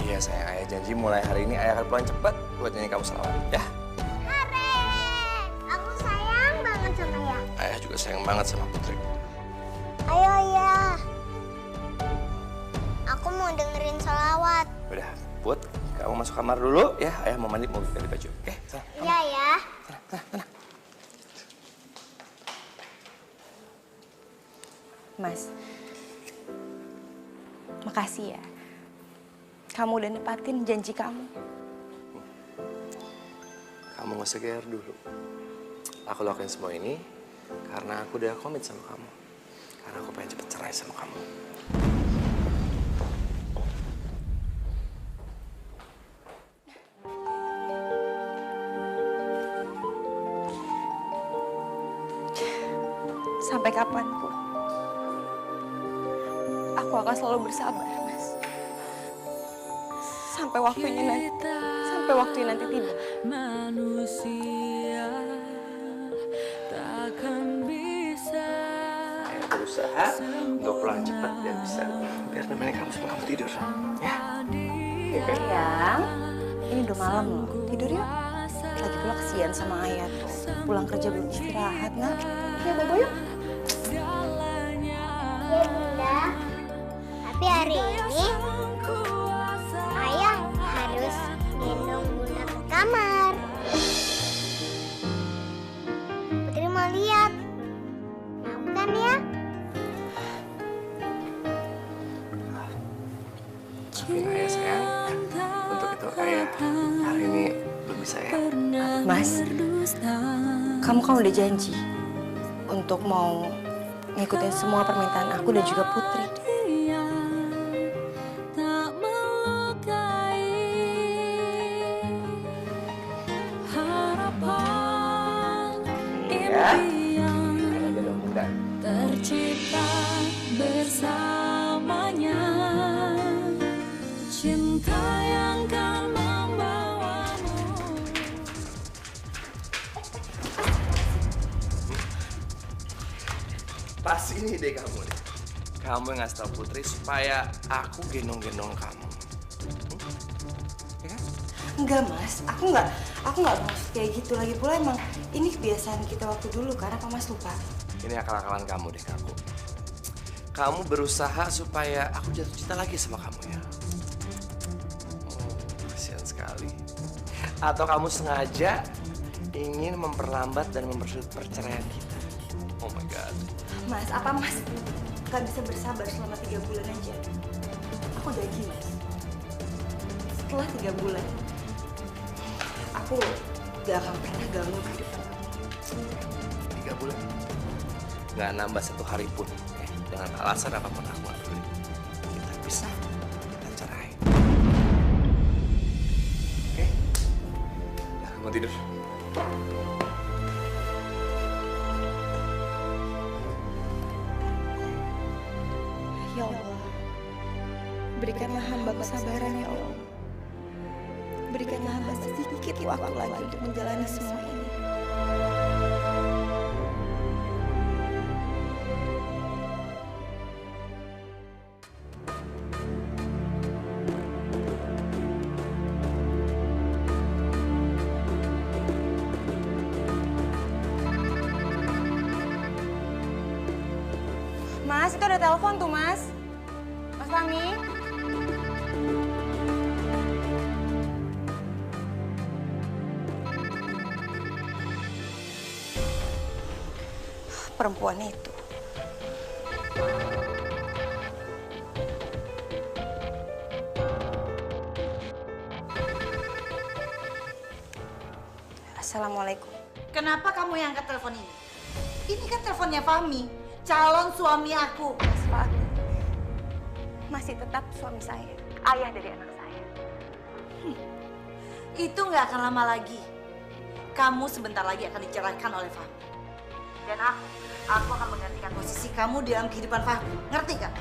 Speaker 2: Iya sayang, Ayah janji mulai hari ini Ayah akan pulang cepat buat nyanyi kamu selawat, ya?
Speaker 3: Hore, aku sayang banget sama Ayah.
Speaker 2: Ayah juga sayang banget sama Putri.
Speaker 3: Ayo Ayah, aku mau dengerin sholawat.
Speaker 2: Udah, Put, kamu masuk kamar dulu ya. Ayah mau mandi, mau ganti baju. Oke, sana.
Speaker 3: Iya ya.
Speaker 6: Mas, makasih ya. Kamu udah nepatin janji kamu.
Speaker 2: Kamu nggak usah GR dulu. Aku lakuin semua ini karena aku udah komit sama kamu. Karena aku pengen cepet cerai sama kamu.
Speaker 6: Sampai kapanpun, aku akan selalu bersabar, Mas. Sampai waktunya nanti tiba.
Speaker 8: Manusia takkan bisa.
Speaker 2: Ayah berusaha untuk pulang cepat dan bisa biar nemenin kamu sama kamu tidur. Ya.
Speaker 6: Sayang, ini udah malam loh. Tidur yuk. Lagi pula kesian sama Ayah tuh. Pulang kerja belum istirahat, nak. Ya, Bobo yuk.
Speaker 3: Ya Bunda, tapi hari ini Ayah harus gendong Bunda ke kamar. Putri mau lihat. Mau kan ya?
Speaker 2: Maafin Ayah sayang. Untuk itu Ayah hari ini belum bisa ya.
Speaker 6: Mas, kamu kan udah janji untuk mau ngikutin semua permintaan aku dan juga Putri.
Speaker 8: Tak melukai harapan
Speaker 2: Ya.
Speaker 8: impian
Speaker 2: Ada dong Bunda.
Speaker 8: tercipta bersamanya, cinta yang kan membawamu.
Speaker 2: Pas ini deh kamu deh. Kamu yang ngasih tau Putri supaya aku gendong-gendong kamu. Ya kan?
Speaker 6: Enggak, Mas. Aku nggak maksud kayak gitu. Lagi pula emang ini kebiasaan kita waktu dulu karena Pak Mas lupa.
Speaker 2: Ini akal-akalan kamu deh, aku. Kamu berusaha supaya aku jatuh cinta lagi sama kamu ya. Oh, kasihan sekali. Atau kamu sengaja ingin memperlambat dan mempersulit perceraian kita. Oh my God.
Speaker 6: Mas, apa Mas nggak bisa bersabar selama 3 bulan aja? Aku janji, Mas. Setelah 3 bulan, aku gak akan pernah ganggu kehidupan kamu.
Speaker 2: 3 bulan. Nggak nambah 1 hari pun. Dengan alasan apapun aku nggak peduli. Kita pisah. Kita cerai. Oke? Udah, mau tidur.
Speaker 6: Ya Allah, Berikanlah hamba kesabaran ya Allah. Berikanlah hamba sedikit waktu lagi untuk menjalani semua ini. Mas, itu ada telepon tuh, Mas. Mas Fahmi. Perempuan itu. Assalamualaikum.
Speaker 5: Kenapa kamu yang angkat telepon ini? Ini kan teleponnya Fahmi, calon suami aku.
Speaker 6: Mas Fahmi masih tetap suami saya, ayah dari anak saya.
Speaker 5: Itu nggak akan lama lagi. Kamu sebentar lagi akan diceraikan oleh Fahmi. Dan aku akan menggantikan posisi kamu di dalam kehidupan Fahmi. Ngerti gak?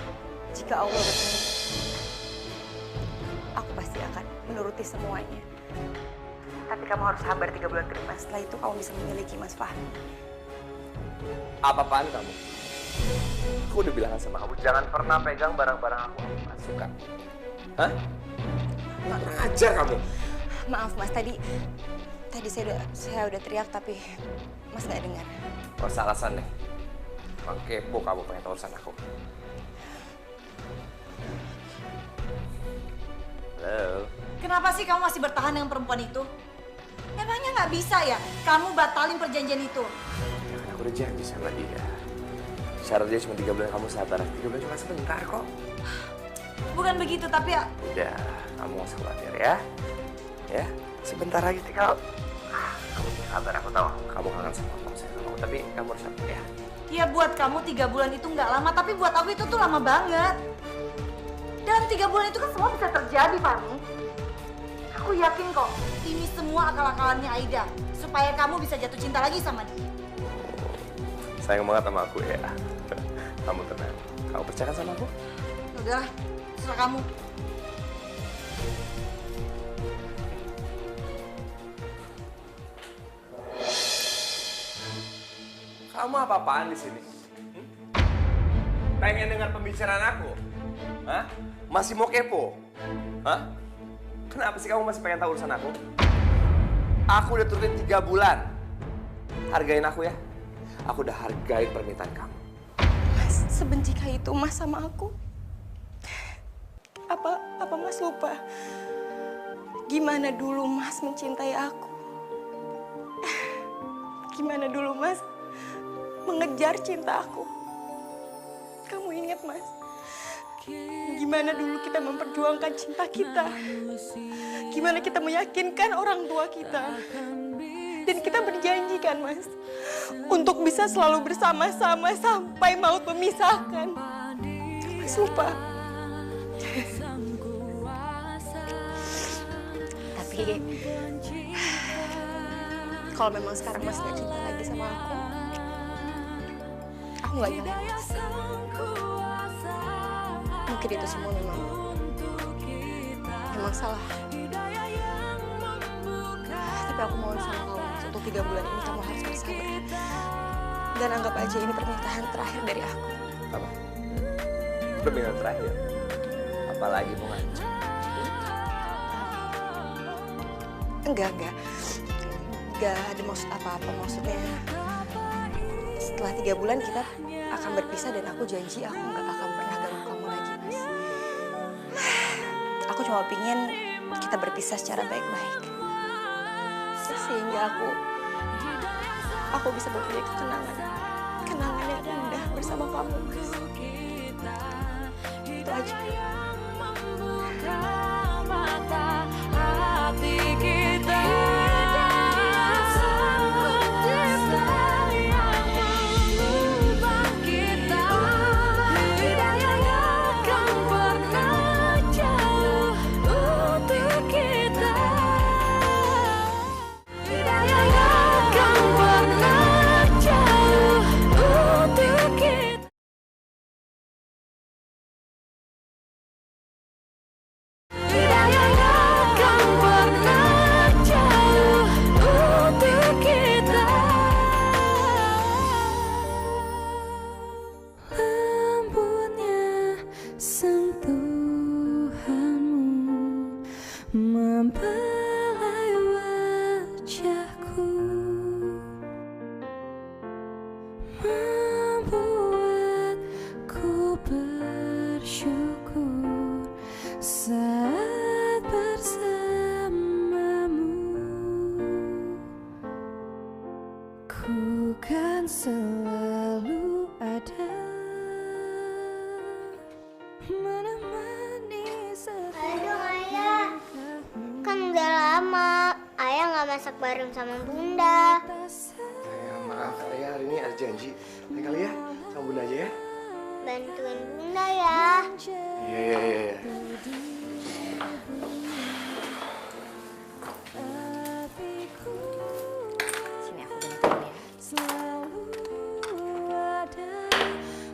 Speaker 6: Jika Allah berkehendak, aku pasti akan menuruti semuanya. Tapi kamu harus sabar 3 bulan ke depan. Setelah itu kamu bisa memiliki Mas Fahmi.
Speaker 2: Apa-apaan kamu? Aku udah bilang sama kamu, jangan pernah pegang barang-barang aku nggak suka. Hah? Nggak ajar kamu.
Speaker 6: Maaf Mas, tadi saya udah teriak tapi Mas nggak dengar.
Speaker 2: Gak usah alasan deh. Emang kepo kamu pengen tahu urusan aku. Halo.
Speaker 5: Kenapa sih kamu masih bertahan dengan perempuan itu? Emangnya nggak bisa ya kamu batalin perjanjian itu?
Speaker 2: Ya kan aku udah janji sama dia. Syaratnya cuma 3 bulan, kamu sabar. 3 bulan cuma sebentar kok.
Speaker 5: Bukan begitu, tapi ya...
Speaker 2: Udah, kamu gak usah khawatir ya. Ya, sebentar lagi tinggal. Kamu sabar, aku tahu kamu kangen sama aku, saya sama aku. Tapi kamu harus sabar ya.
Speaker 5: Ya buat kamu 3 bulan itu nggak lama, tapi buat aku itu tuh lama banget. Dalam 3 bulan itu kan semua bisa terjadi, Fahmi. Aku yakin kok, ini semua akal-akalannya Aida. Supaya kamu bisa jatuh cinta lagi sama dia.
Speaker 2: Sayang banget sama aku ya. Kamu tenang. Kamu percaya sama aku?
Speaker 5: Udahlah, terserah kamu.
Speaker 2: Kamu apa-apaan di sini? Pengen dengar pembicaraan aku? Hah? Masih mau kepo? Hah? Kenapa sih kamu masih pengen tahu urusan aku? Aku udah turutin 3 bulan. Hargain aku ya. Aku udah hargain permintaan kamu.
Speaker 6: Mas, sebenci itu Mas sama aku. Apa Mas lupa? Gimana dulu Mas mencintai aku? Gimana dulu Mas mengejar cinta aku? Kamu ingat Mas? Gimana dulu kita memperjuangkan cinta kita? Gimana kita meyakinkan orang tua kita? Dan kita berjanji kan Mas, untuk bisa selalu bersama-sama sampai maut memisahkan. Mas lupa. Tapi kalau memang sekarang Mas gak cinta lagi sama aku gak nyalain Mas. Mungkin itu semua memang salah. Tapi aku mohon sama kamu Mas, untuk 3 bulan ini kamu harus bersabar. Dan anggap aja ini permintaan terakhir dari aku.
Speaker 2: Apa? Permintaan terakhir? Apalagi mau ngancam?
Speaker 6: Enggak ada maksud apa-apa. Maksudnya setelah 3 bulan kita akan berpisah dan aku janji aku nggak akan pernah ganggu kamu lagi Mas. Aku cuma pingin kita berpisah secara baik-baik, sehingga aku bisa mempunyai kenangan yang indah bersama kamu Mas. Itu aja.
Speaker 8: selalu ada menemani
Speaker 3: Ayo dong ayah. Kan udah lama ayah nggak masak bareng sama bunda.
Speaker 2: Ayah, maaf, ayah hari ini ada janji. Lain kali ya, sama bunda aja ya.
Speaker 3: Bantuin bunda ya.
Speaker 2: Iya.
Speaker 6: Sini aku bantuin ya.
Speaker 8: selalu ada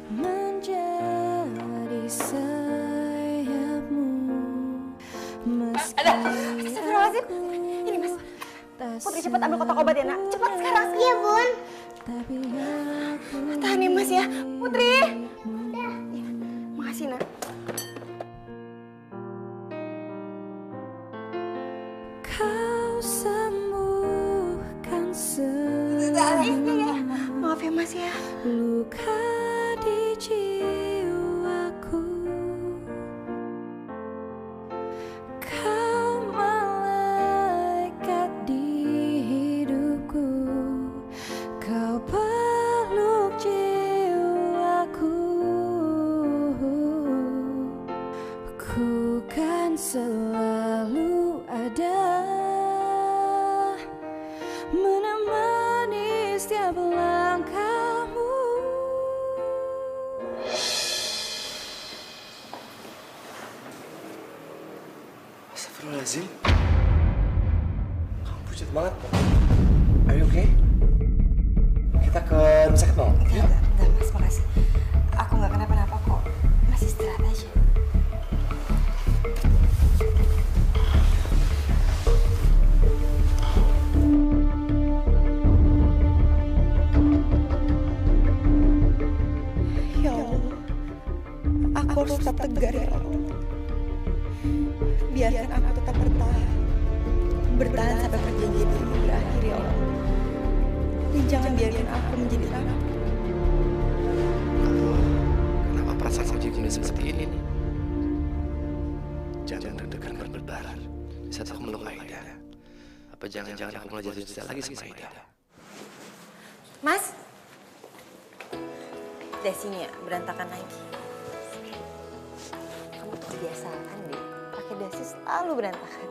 Speaker 8: menjadi sayapmu meski
Speaker 6: Astagfirullahaladzim. Ini Mas. Putri cepat ambil kotak obat ya nak. Cepat sekarang.
Speaker 3: Iya bun.
Speaker 8: tapi aku
Speaker 6: Tahan ya Mas ya. Putri. Makasih nak.
Speaker 8: kau sembuhkan
Speaker 6: Iya. Maaf ya Mas ya.
Speaker 8: luka di jiwaku. Kau malaikat di hidupku. Kau peluk jiwaku. Ku kan selalu ada menemani setiap langkahmu.
Speaker 2: Astagfirullahaladzim. Kamu pucat banget. Are you okay? Kita ke rumah sakit mau? Yuk.
Speaker 6: Enggak Mas, makasih. Aku nggak kenapa-napa kok. Masih istirahat aja. Ya Allah, aku harus tetap tegar ya Allah. Biarkan aku tetap bertahan sampai perjanjian ini berakhir ya Allah. Dan jangan biarkan aku menjadi rapuh.
Speaker 2: Kenapa perasaan aku jadi seperti ini nih? Jangan deg-degan berdebar saat aku meluk Aida. Apa jangan-jangan aku malah jatuh cinta lagi sama Aida?
Speaker 6: Mas, dasinya berantakan lagi. Kamu tuh kebiasaan deh, pakai dasi selalu berantakan.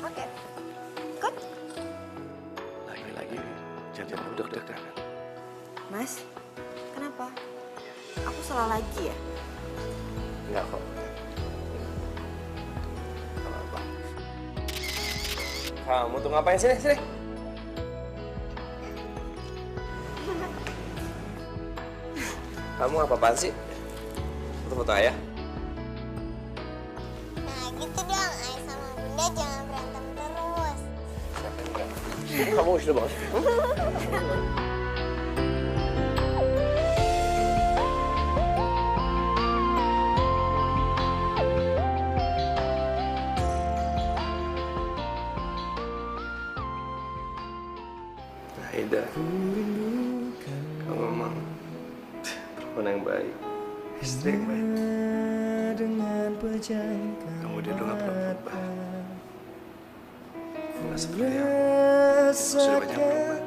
Speaker 6: Oke, ikut.
Speaker 2: Lagi-lagi jangan deg-degan.
Speaker 6: Mas, kenapa? Aku salah lagi ya?
Speaker 2: Enggak kok. Gak apa-apa. Kamu tuh ngapain sini? Sini. Kamu apa-apaan sih? Foto-foto ayah?
Speaker 3: Nah gitu dong ayah sama bunda jangan berantem terus.
Speaker 2: Kamu sudah banget. Aida, kamu memang perempuan yang baik, istri yang baik. Kamu dia dulu gak pernah berubah. Nggak seperti aku. Aku sudah banyak berubah.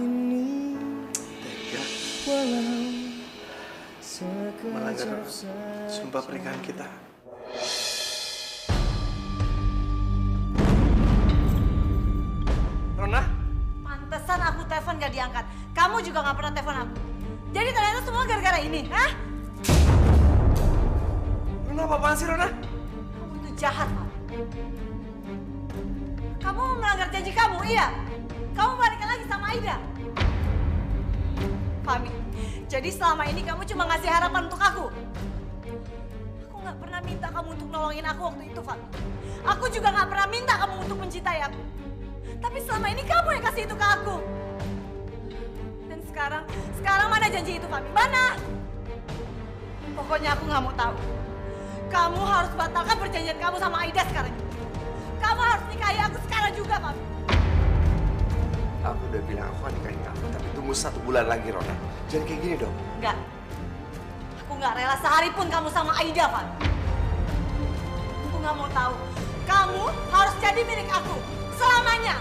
Speaker 2: Bahkan tega. Melanggar sumpah pernikahan kita. Rona?
Speaker 5: Pantesan aku telepon gak diangkat. Kamu juga gak pernah telepon aku. Jadi ternyata semua gara-gara ini, hah?
Speaker 2: Rona apa-apaan sih, Rona?
Speaker 5: Kamu itu jahat, Mam. Kamu melanggar janji kamu, iya? Kamu balikan lagi sama Aida. Fami, jadi selama ini kamu cuma ngasih harapan untuk aku. Aku gak pernah minta kamu untuk nolongin aku waktu itu, Fami. Aku juga gak pernah minta kamu untuk mencintai aku. Tapi selama ini kamu yang kasih itu ke aku. Dan sekarang mana janji itu, Fami? Mana? Pokoknya aku gak mau tahu. Kamu harus batalkan perjanjian kamu sama Aida sekarang. Kamu harus nikahi aku sekarang juga, Fami.
Speaker 2: Aku udah bilang aku akan nikahin kamu, tapi tunggu 1 bulan lagi, Rona. Jangan kayak gini dong.
Speaker 5: Enggak. Aku nggak rela sehari pun kamu sama Aida, Van. Aku nggak mau tahu. Kamu harus jadi milik aku selamanya.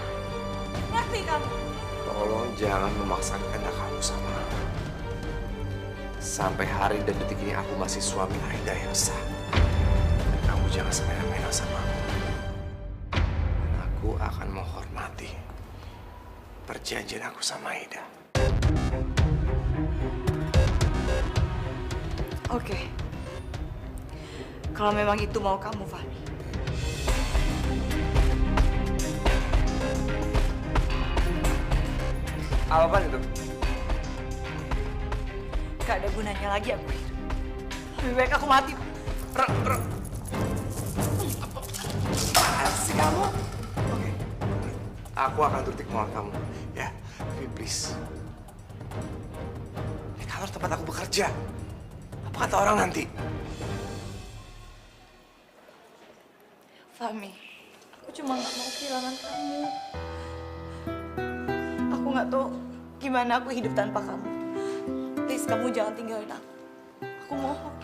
Speaker 5: Ngerti kamu?
Speaker 2: Tolong jangan memaksakan kehendak kamu sama aku. Sampai hari dan detik ini aku masih suami Aida yang sah. Dan kamu jangan semena-mena sama aku. Dan aku akan menghormati perjanjian aku sama Aida.
Speaker 5: Oke. Kalau memang itu mau kamu, Fahmi.
Speaker 2: Apaan itu?
Speaker 5: Gak ada gunanya lagi aku hidup. Lebih baik aku mati.
Speaker 2: Apaan sih kamu? Oke. Aku akan turuti kemauan kamu. Ya, tapi please. Ini kantor tempat aku bekerja. Apa kata orang nanti?
Speaker 5: Fahmi, aku cuma gak mau kehilangan kamu. Aku gak tahu gimana aku hidup tanpa kamu. Please, kamu jangan tinggalin aku. Aku mohon.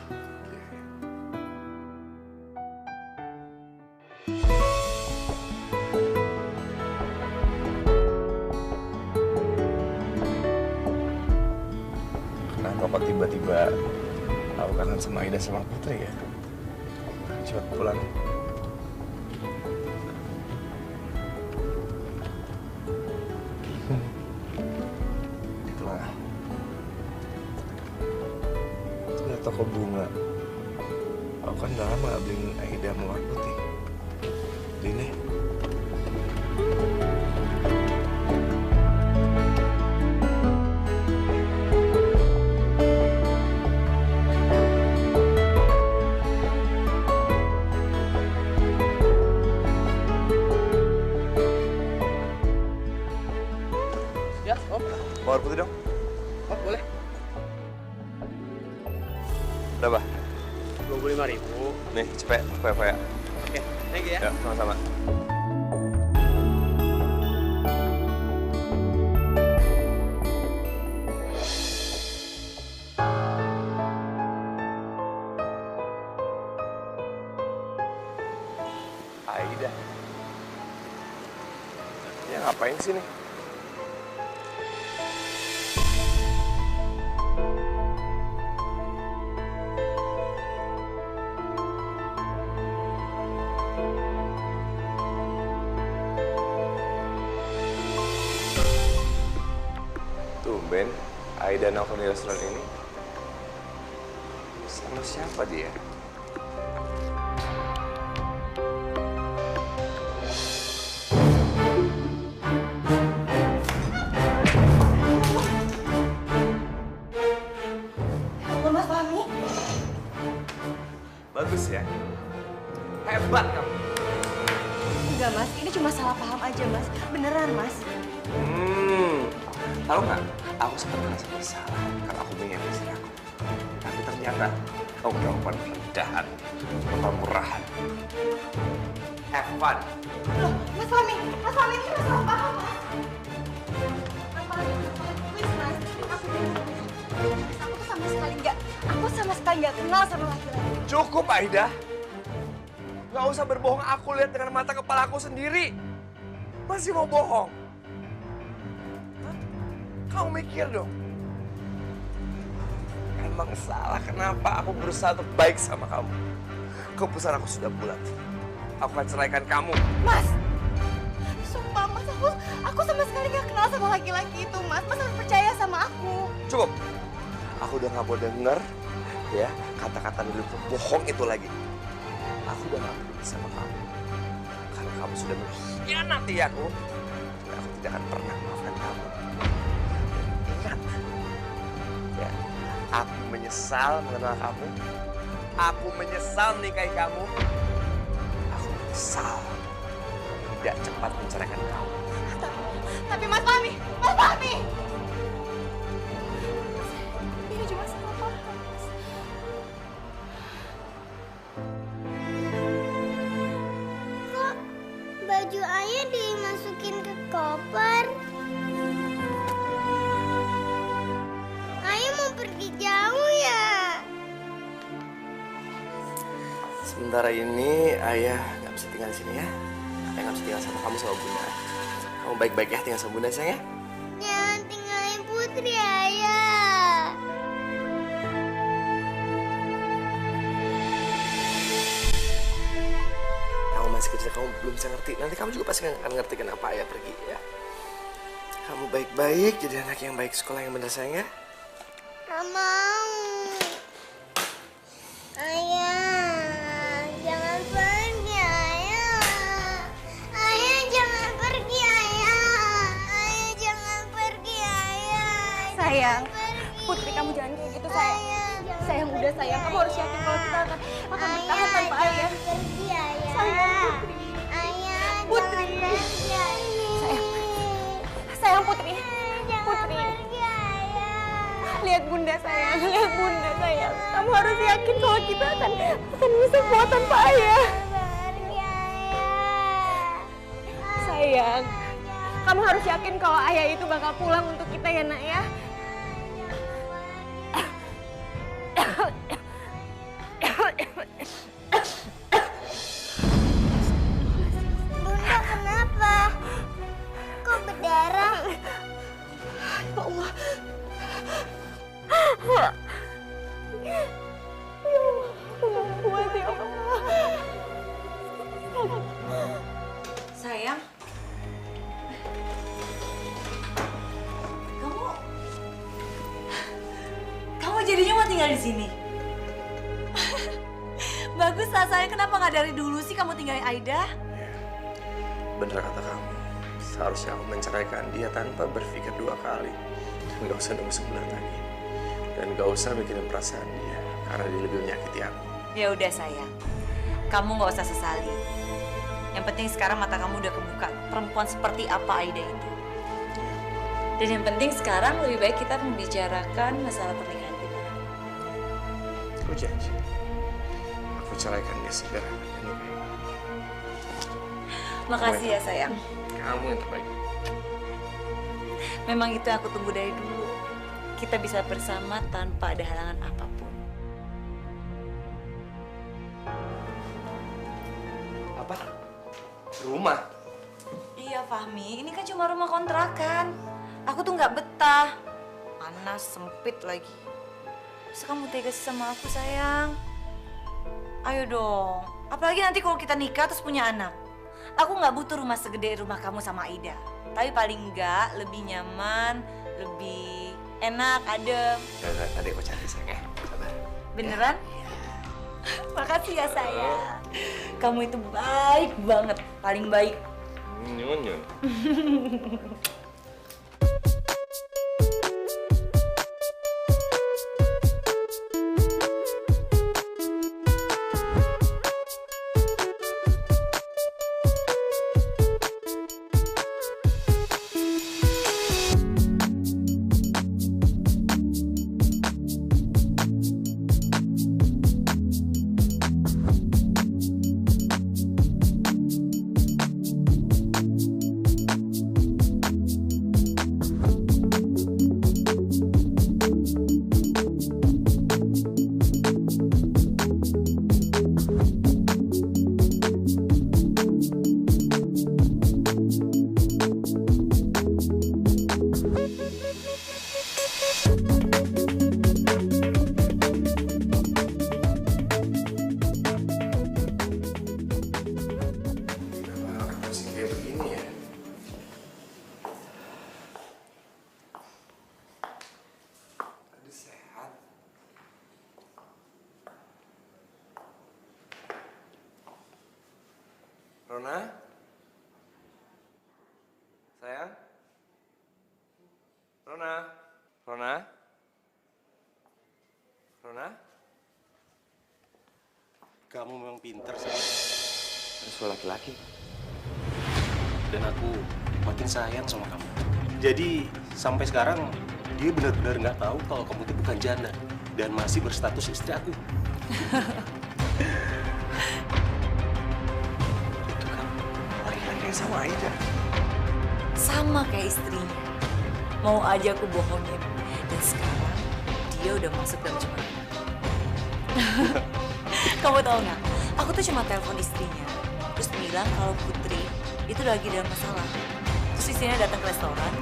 Speaker 2: Kenapa kok tiba-tiba aku kangen sama Aida sama Putri ya? Cepat pulang. Itulah. Itu lihat toko bunga. Aku kan udah lama gak beliin Aida mawar putih. Beliin deh. Mawar putih dong.
Speaker 9: Oh, boleh.
Speaker 2: Berapa?
Speaker 9: 25.000.
Speaker 2: Nih, cepet. Foya-foya.
Speaker 9: Oke, thank you ya.
Speaker 2: Ya, sama-sama. Aida. Ya ngapain sih nih? Tumben, Aida nongkrong di restoran ini. Sama siapa dia?
Speaker 5: Halo, Mas Fahmi.
Speaker 2: Bagus ya? Hebat kamu.
Speaker 5: Enggak, Mas. Ini cuma salah paham aja, Mas. Beneran, Mas.
Speaker 2: Tahu nggak? Aku sempat merasa bersalah kalau aku menyayangi istri aku. Tapi ternyata kau melakukan rendahan, kemurahan. Have fun.
Speaker 5: Loh, Mas Fahmi, ini cuma salah paham, Mas. Mas Fahmi, please, Mas. Aku tuh sama sekali nggak kenal sama laki-laki.
Speaker 2: Cukup, Aida. Nggak usah berbohong, aku lihat dengan mata kepala aku sendiri. Masih mau bohong? Hah? Kamu mikir dong. Emang salah kenapa aku berusaha untuk baik sama kamu? Keputusan aku sudah bulat. Aku akan ceraikan kamu.
Speaker 5: Mas, sumpah Mas, aku sama sekali nggak kenal sama laki-laki itu, Mas. Mas harus percaya sama aku.
Speaker 2: Cukup. Aku udah nggak mau denger ya kata-kata dulu bohong itu lagi. Aku udah gak peduli sama kamu. Karena kamu sudah mengkhianati aku. Dan aku tidak akan pernah maafkan kamu. Ingat. Ya, aku menyesal mengenal kamu. Aku menyesal menikahi kamu. Aku menyesal tidak cepat menceraikan kamu.
Speaker 5: Tapi Mas Fahmi, ini cuma salah paham, Mas.
Speaker 3: Kok baju ayah dimasukin ke koper? Ayah mau pergi jauh ya?
Speaker 2: Sementara ini ayah nggak bisa tinggal di sini ya. Ayah nggak bisa tinggal sama kamu sama Bunda. Kamu baik-baik ya tinggal sama Bunda sayang ya.
Speaker 3: Jangan tinggalin Putri, Ayah.
Speaker 2: Kamu masih kecil, kamu belum bisa ngerti. Nanti kamu juga pasti akan ngerti kenapa ayah pergi ya. Kamu baik-baik, jadi anak yang baik, sekolah yang benar sayang ya.
Speaker 3: Gak mau. Ayah, jangan pergi, Ayah. Ayah, jangan pergi, Ayah. Ayah, jangan pergi, Ayah.
Speaker 6: Sayang,
Speaker 3: Pergi.
Speaker 6: Putri kamu jangan kayak gitu sayang.
Speaker 3: Ayah, jangan
Speaker 6: Sayang udah
Speaker 3: pergi,
Speaker 6: sayang, kamu harus yakin kalau kita akan bertahan tanpa ayah.
Speaker 3: Jangan pergi, Ayah.
Speaker 6: Sayang, Putri.
Speaker 3: Ayah,
Speaker 6: Putri.
Speaker 3: jangan pergi, Ayah.
Speaker 6: Sayang Putri,
Speaker 3: Jangan
Speaker 6: Putri.
Speaker 3: pergi, Ayah.
Speaker 6: Lihat Bunda sayang, lihat Bunda sayang. Kamu harus yakin kalau kita akan bisa kuat tanpa ayah.
Speaker 3: Pergi, Ayah.
Speaker 6: Sayang, kamu harus yakin kalau ayah itu bakal pulang untuk kita ya nak ya.
Speaker 3: Bunda kenapa? Kok berdarah?
Speaker 6: Ya Allah. Kuat ya Allah.
Speaker 5: Sayang, kamu jadinya mau tinggal di sini? Bagus lah sayang, kenapa nggak dari dulu sih kamu tinggalin Aida?
Speaker 2: Bener kata kamu. Seharusnya aku menceraikan dia tanpa berpikir dua kali. Dan gak usah nunggu sebulan lagi. Dan gak usah mikirin perasaan dia. Karena dia lebih menyakiti aku.
Speaker 5: Ya udah sayang, kamu nggak usah sesali. Yang penting sekarang mata kamu udah kebuka. Perempuan seperti apa Aida itu. Dan yang penting sekarang lebih baik kita membicarakan masalah pernikahan kita.
Speaker 2: Aku janji. Aku ceraikan dia segera.
Speaker 5: Makasih ya sayang.
Speaker 2: Kamu yang terbaik.
Speaker 5: Memang itu yang aku tunggu dari dulu. Kita bisa bersama tanpa ada halangan apapun.
Speaker 2: Apa? Rumah?
Speaker 5: Iya Fahmi, ini kan cuma rumah kontrakan. Aku tuh nggak betah. Panas, sempit lagi. Masa kamu tega sih sama aku sayang? Ayo dong. Apalagi nanti kalau kita nikah terus punya anak. Aku nggak butuh rumah segede rumah kamu sama Aida. Tapi paling nggak lebih nyaman, lebih enak, adem.
Speaker 2: Nanti aku cari sayang ya. Sabar.
Speaker 5: Beneran? Makasih ya sayang. Kamu itu baik banget, paling baik.
Speaker 2: Nyun. Rona? Sayang? Rona? Rona? Rona?
Speaker 10: Kamu memang pintar, sih.
Speaker 2: Ada suara laki-laki.
Speaker 10: Dan aku makin sayang sama kamu. Jadi sampai sekarang dia benar-benar nggak tahu kalau kamu itu bukan janda dan masih berstatus istri aku.
Speaker 2: Itu kan laki-laki yang sama Aida.
Speaker 5: Sama kayak istrinya. Mau aja aku bohongin. Dan sekarang dia udah masuk dalam jebakan. Kamu tahu nggak? Aku tuh cuma telepon istrinya, terus bilang kalau Putri itu lagi dalam masalah. Terus istrinya datang ke restoran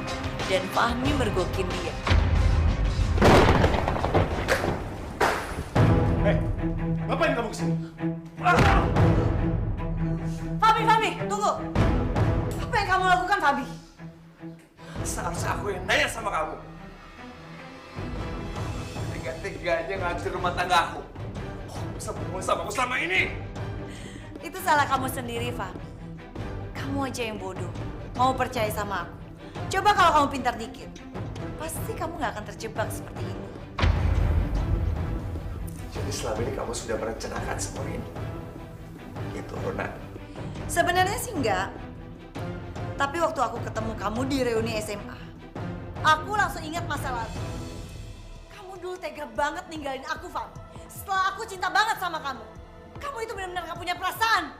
Speaker 5: dan Fahmi mergokin dia.
Speaker 10: Ngapain kamu kesini?
Speaker 5: Fahmi, tunggu. Apa yang kamu lakukan, Fahmi?
Speaker 2: Seharusnya aku yang nanya sama kamu. Tega-teganya ngancur rumah tangga aku. Kok bisa berbohong sama aku selama ini?
Speaker 5: Itu salah kamu sendiri, Fahmi. Kamu aja yang bodoh. Mau percaya sama aku. Coba kalau kamu pintar dikit. Pasti kamu nggak akan terjebak seperti ini.
Speaker 2: Jadi selama ini kamu sudah merencanakan semua ini? Gitu, Rona.
Speaker 5: Sebenarnya sih enggak. Tapi waktu aku ketemu kamu di reuni SMA, aku langsung ingat masa lalu. Kamu dulu tega banget ninggalin aku, Fahmi. Setelah aku cinta banget sama kamu. Kamu itu benar-benar gak punya perasaan.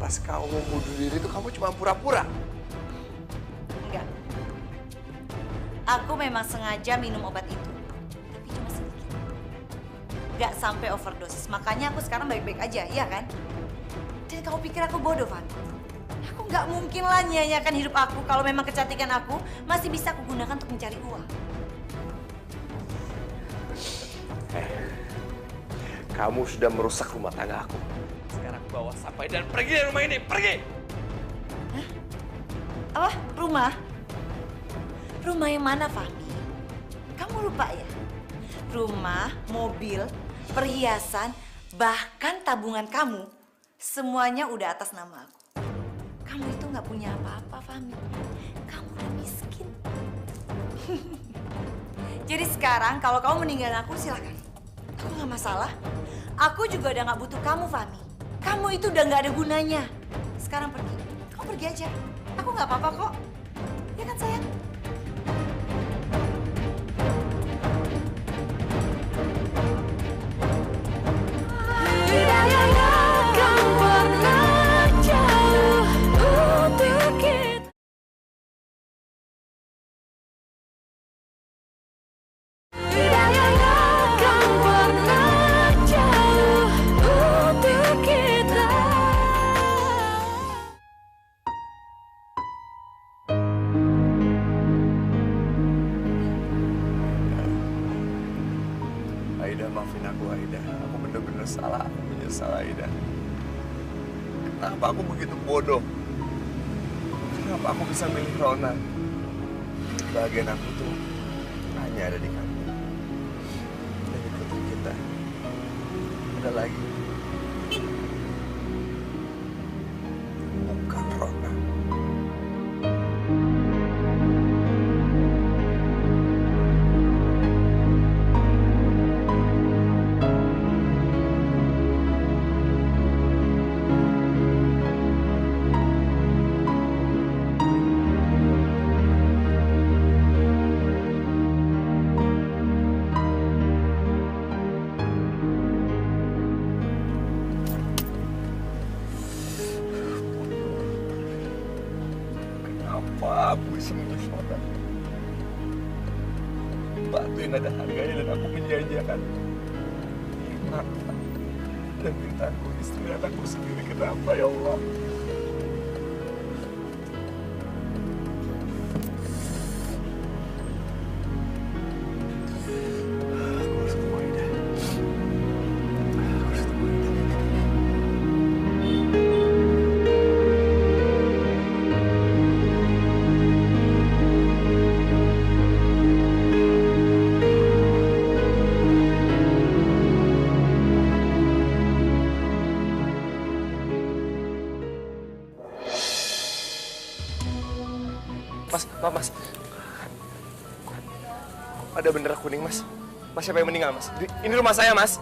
Speaker 2: Pas kamu mau bunuh diri itu kamu cuma pura-pura.
Speaker 5: Enggak. Aku memang sengaja minum obat itu. Tapi cuma sedikit. Gak sampai overdosis. Makanya aku sekarang baik-baik aja, iya kan? Dan kamu pikir aku bodoh, Fahmi? Aku gak mungkin lah nyanyiakan hidup aku kalau memang kecantikan aku masih bisa aku gunakan untuk mencari uang.
Speaker 2: Kamu sudah merusak rumah tangga aku. Sekarang bawa sampai dan pergi dari rumah ini, pergi!
Speaker 5: Hah? Apa? Rumah? Rumah yang mana, Fahmi? Kamu lupa ya? Rumah, mobil, perhiasan, bahkan tabungan kamu, semuanya udah atas nama aku. Kamu itu nggak punya apa-apa, Fahmi. Kamu udah miskin. Jadi sekarang kalau kamu meninggalin aku, silakan. Aku nggak masalah. Aku juga udah nggak butuh kamu, Fahmi. Kamu itu udah nggak ada gunanya. Sekarang pergi. Kamu pergi aja. Aku nggak apa-apa kok. Ya kan, sayang?
Speaker 2: Aida, maafin aku, Aida. Aku bener-bener salah. Aku menyesal, Aida. Kenapa aku begitu bodoh? Kenapa aku bisa milih Rona? Bagian aku tuh hanya ada di kamu. Dan di putri kita. Ada lagi. Bukan Rona. Kenapa aku bisa memilih Rona? Batu yang ada harganya dan aku menjanjikan mata dan mintaku istri dan aku sendiri. Kenapa ya Allah? Aku harus ketemu Aida. Aku harus ketemu Aida. Mas. Ada bendera kuning, Mas. Mas, siapa yang meninggal, Mas? Ini rumah saya, Mas.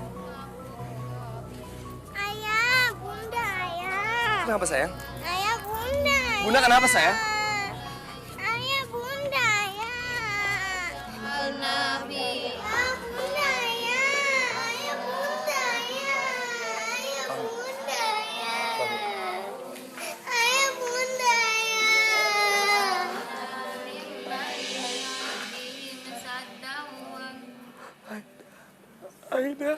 Speaker 3: Ayah, bunda, ayah.
Speaker 2: Kenapa, sayang?
Speaker 3: Ayah, bunda.
Speaker 2: Bunda, kenapa, sayang?
Speaker 3: Ayah, bunda, ayah. Al-Nabi. Ayah, bunda, ayah. Ayah, bunda, ayah. Ayah, bunda, ayah. Ayah, bunda, ayah.
Speaker 2: Aida.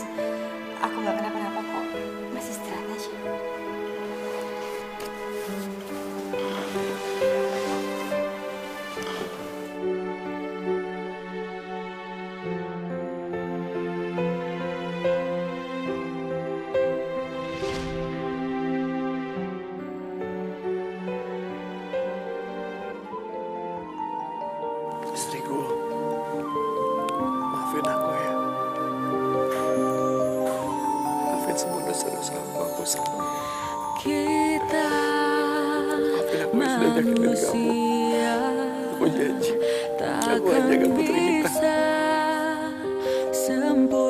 Speaker 6: Mas. Aku nggak kenapa-napa kok. Mas istirahat aja.
Speaker 11: Istriku, maafin aku ya. Maafin semua dosa-dosa aku sama.
Speaker 8: Kita
Speaker 11: Maafin aku yang sudah nyakitin kamu. Aku janji, aku akan jaga putri kita.
Speaker 8: sempurna.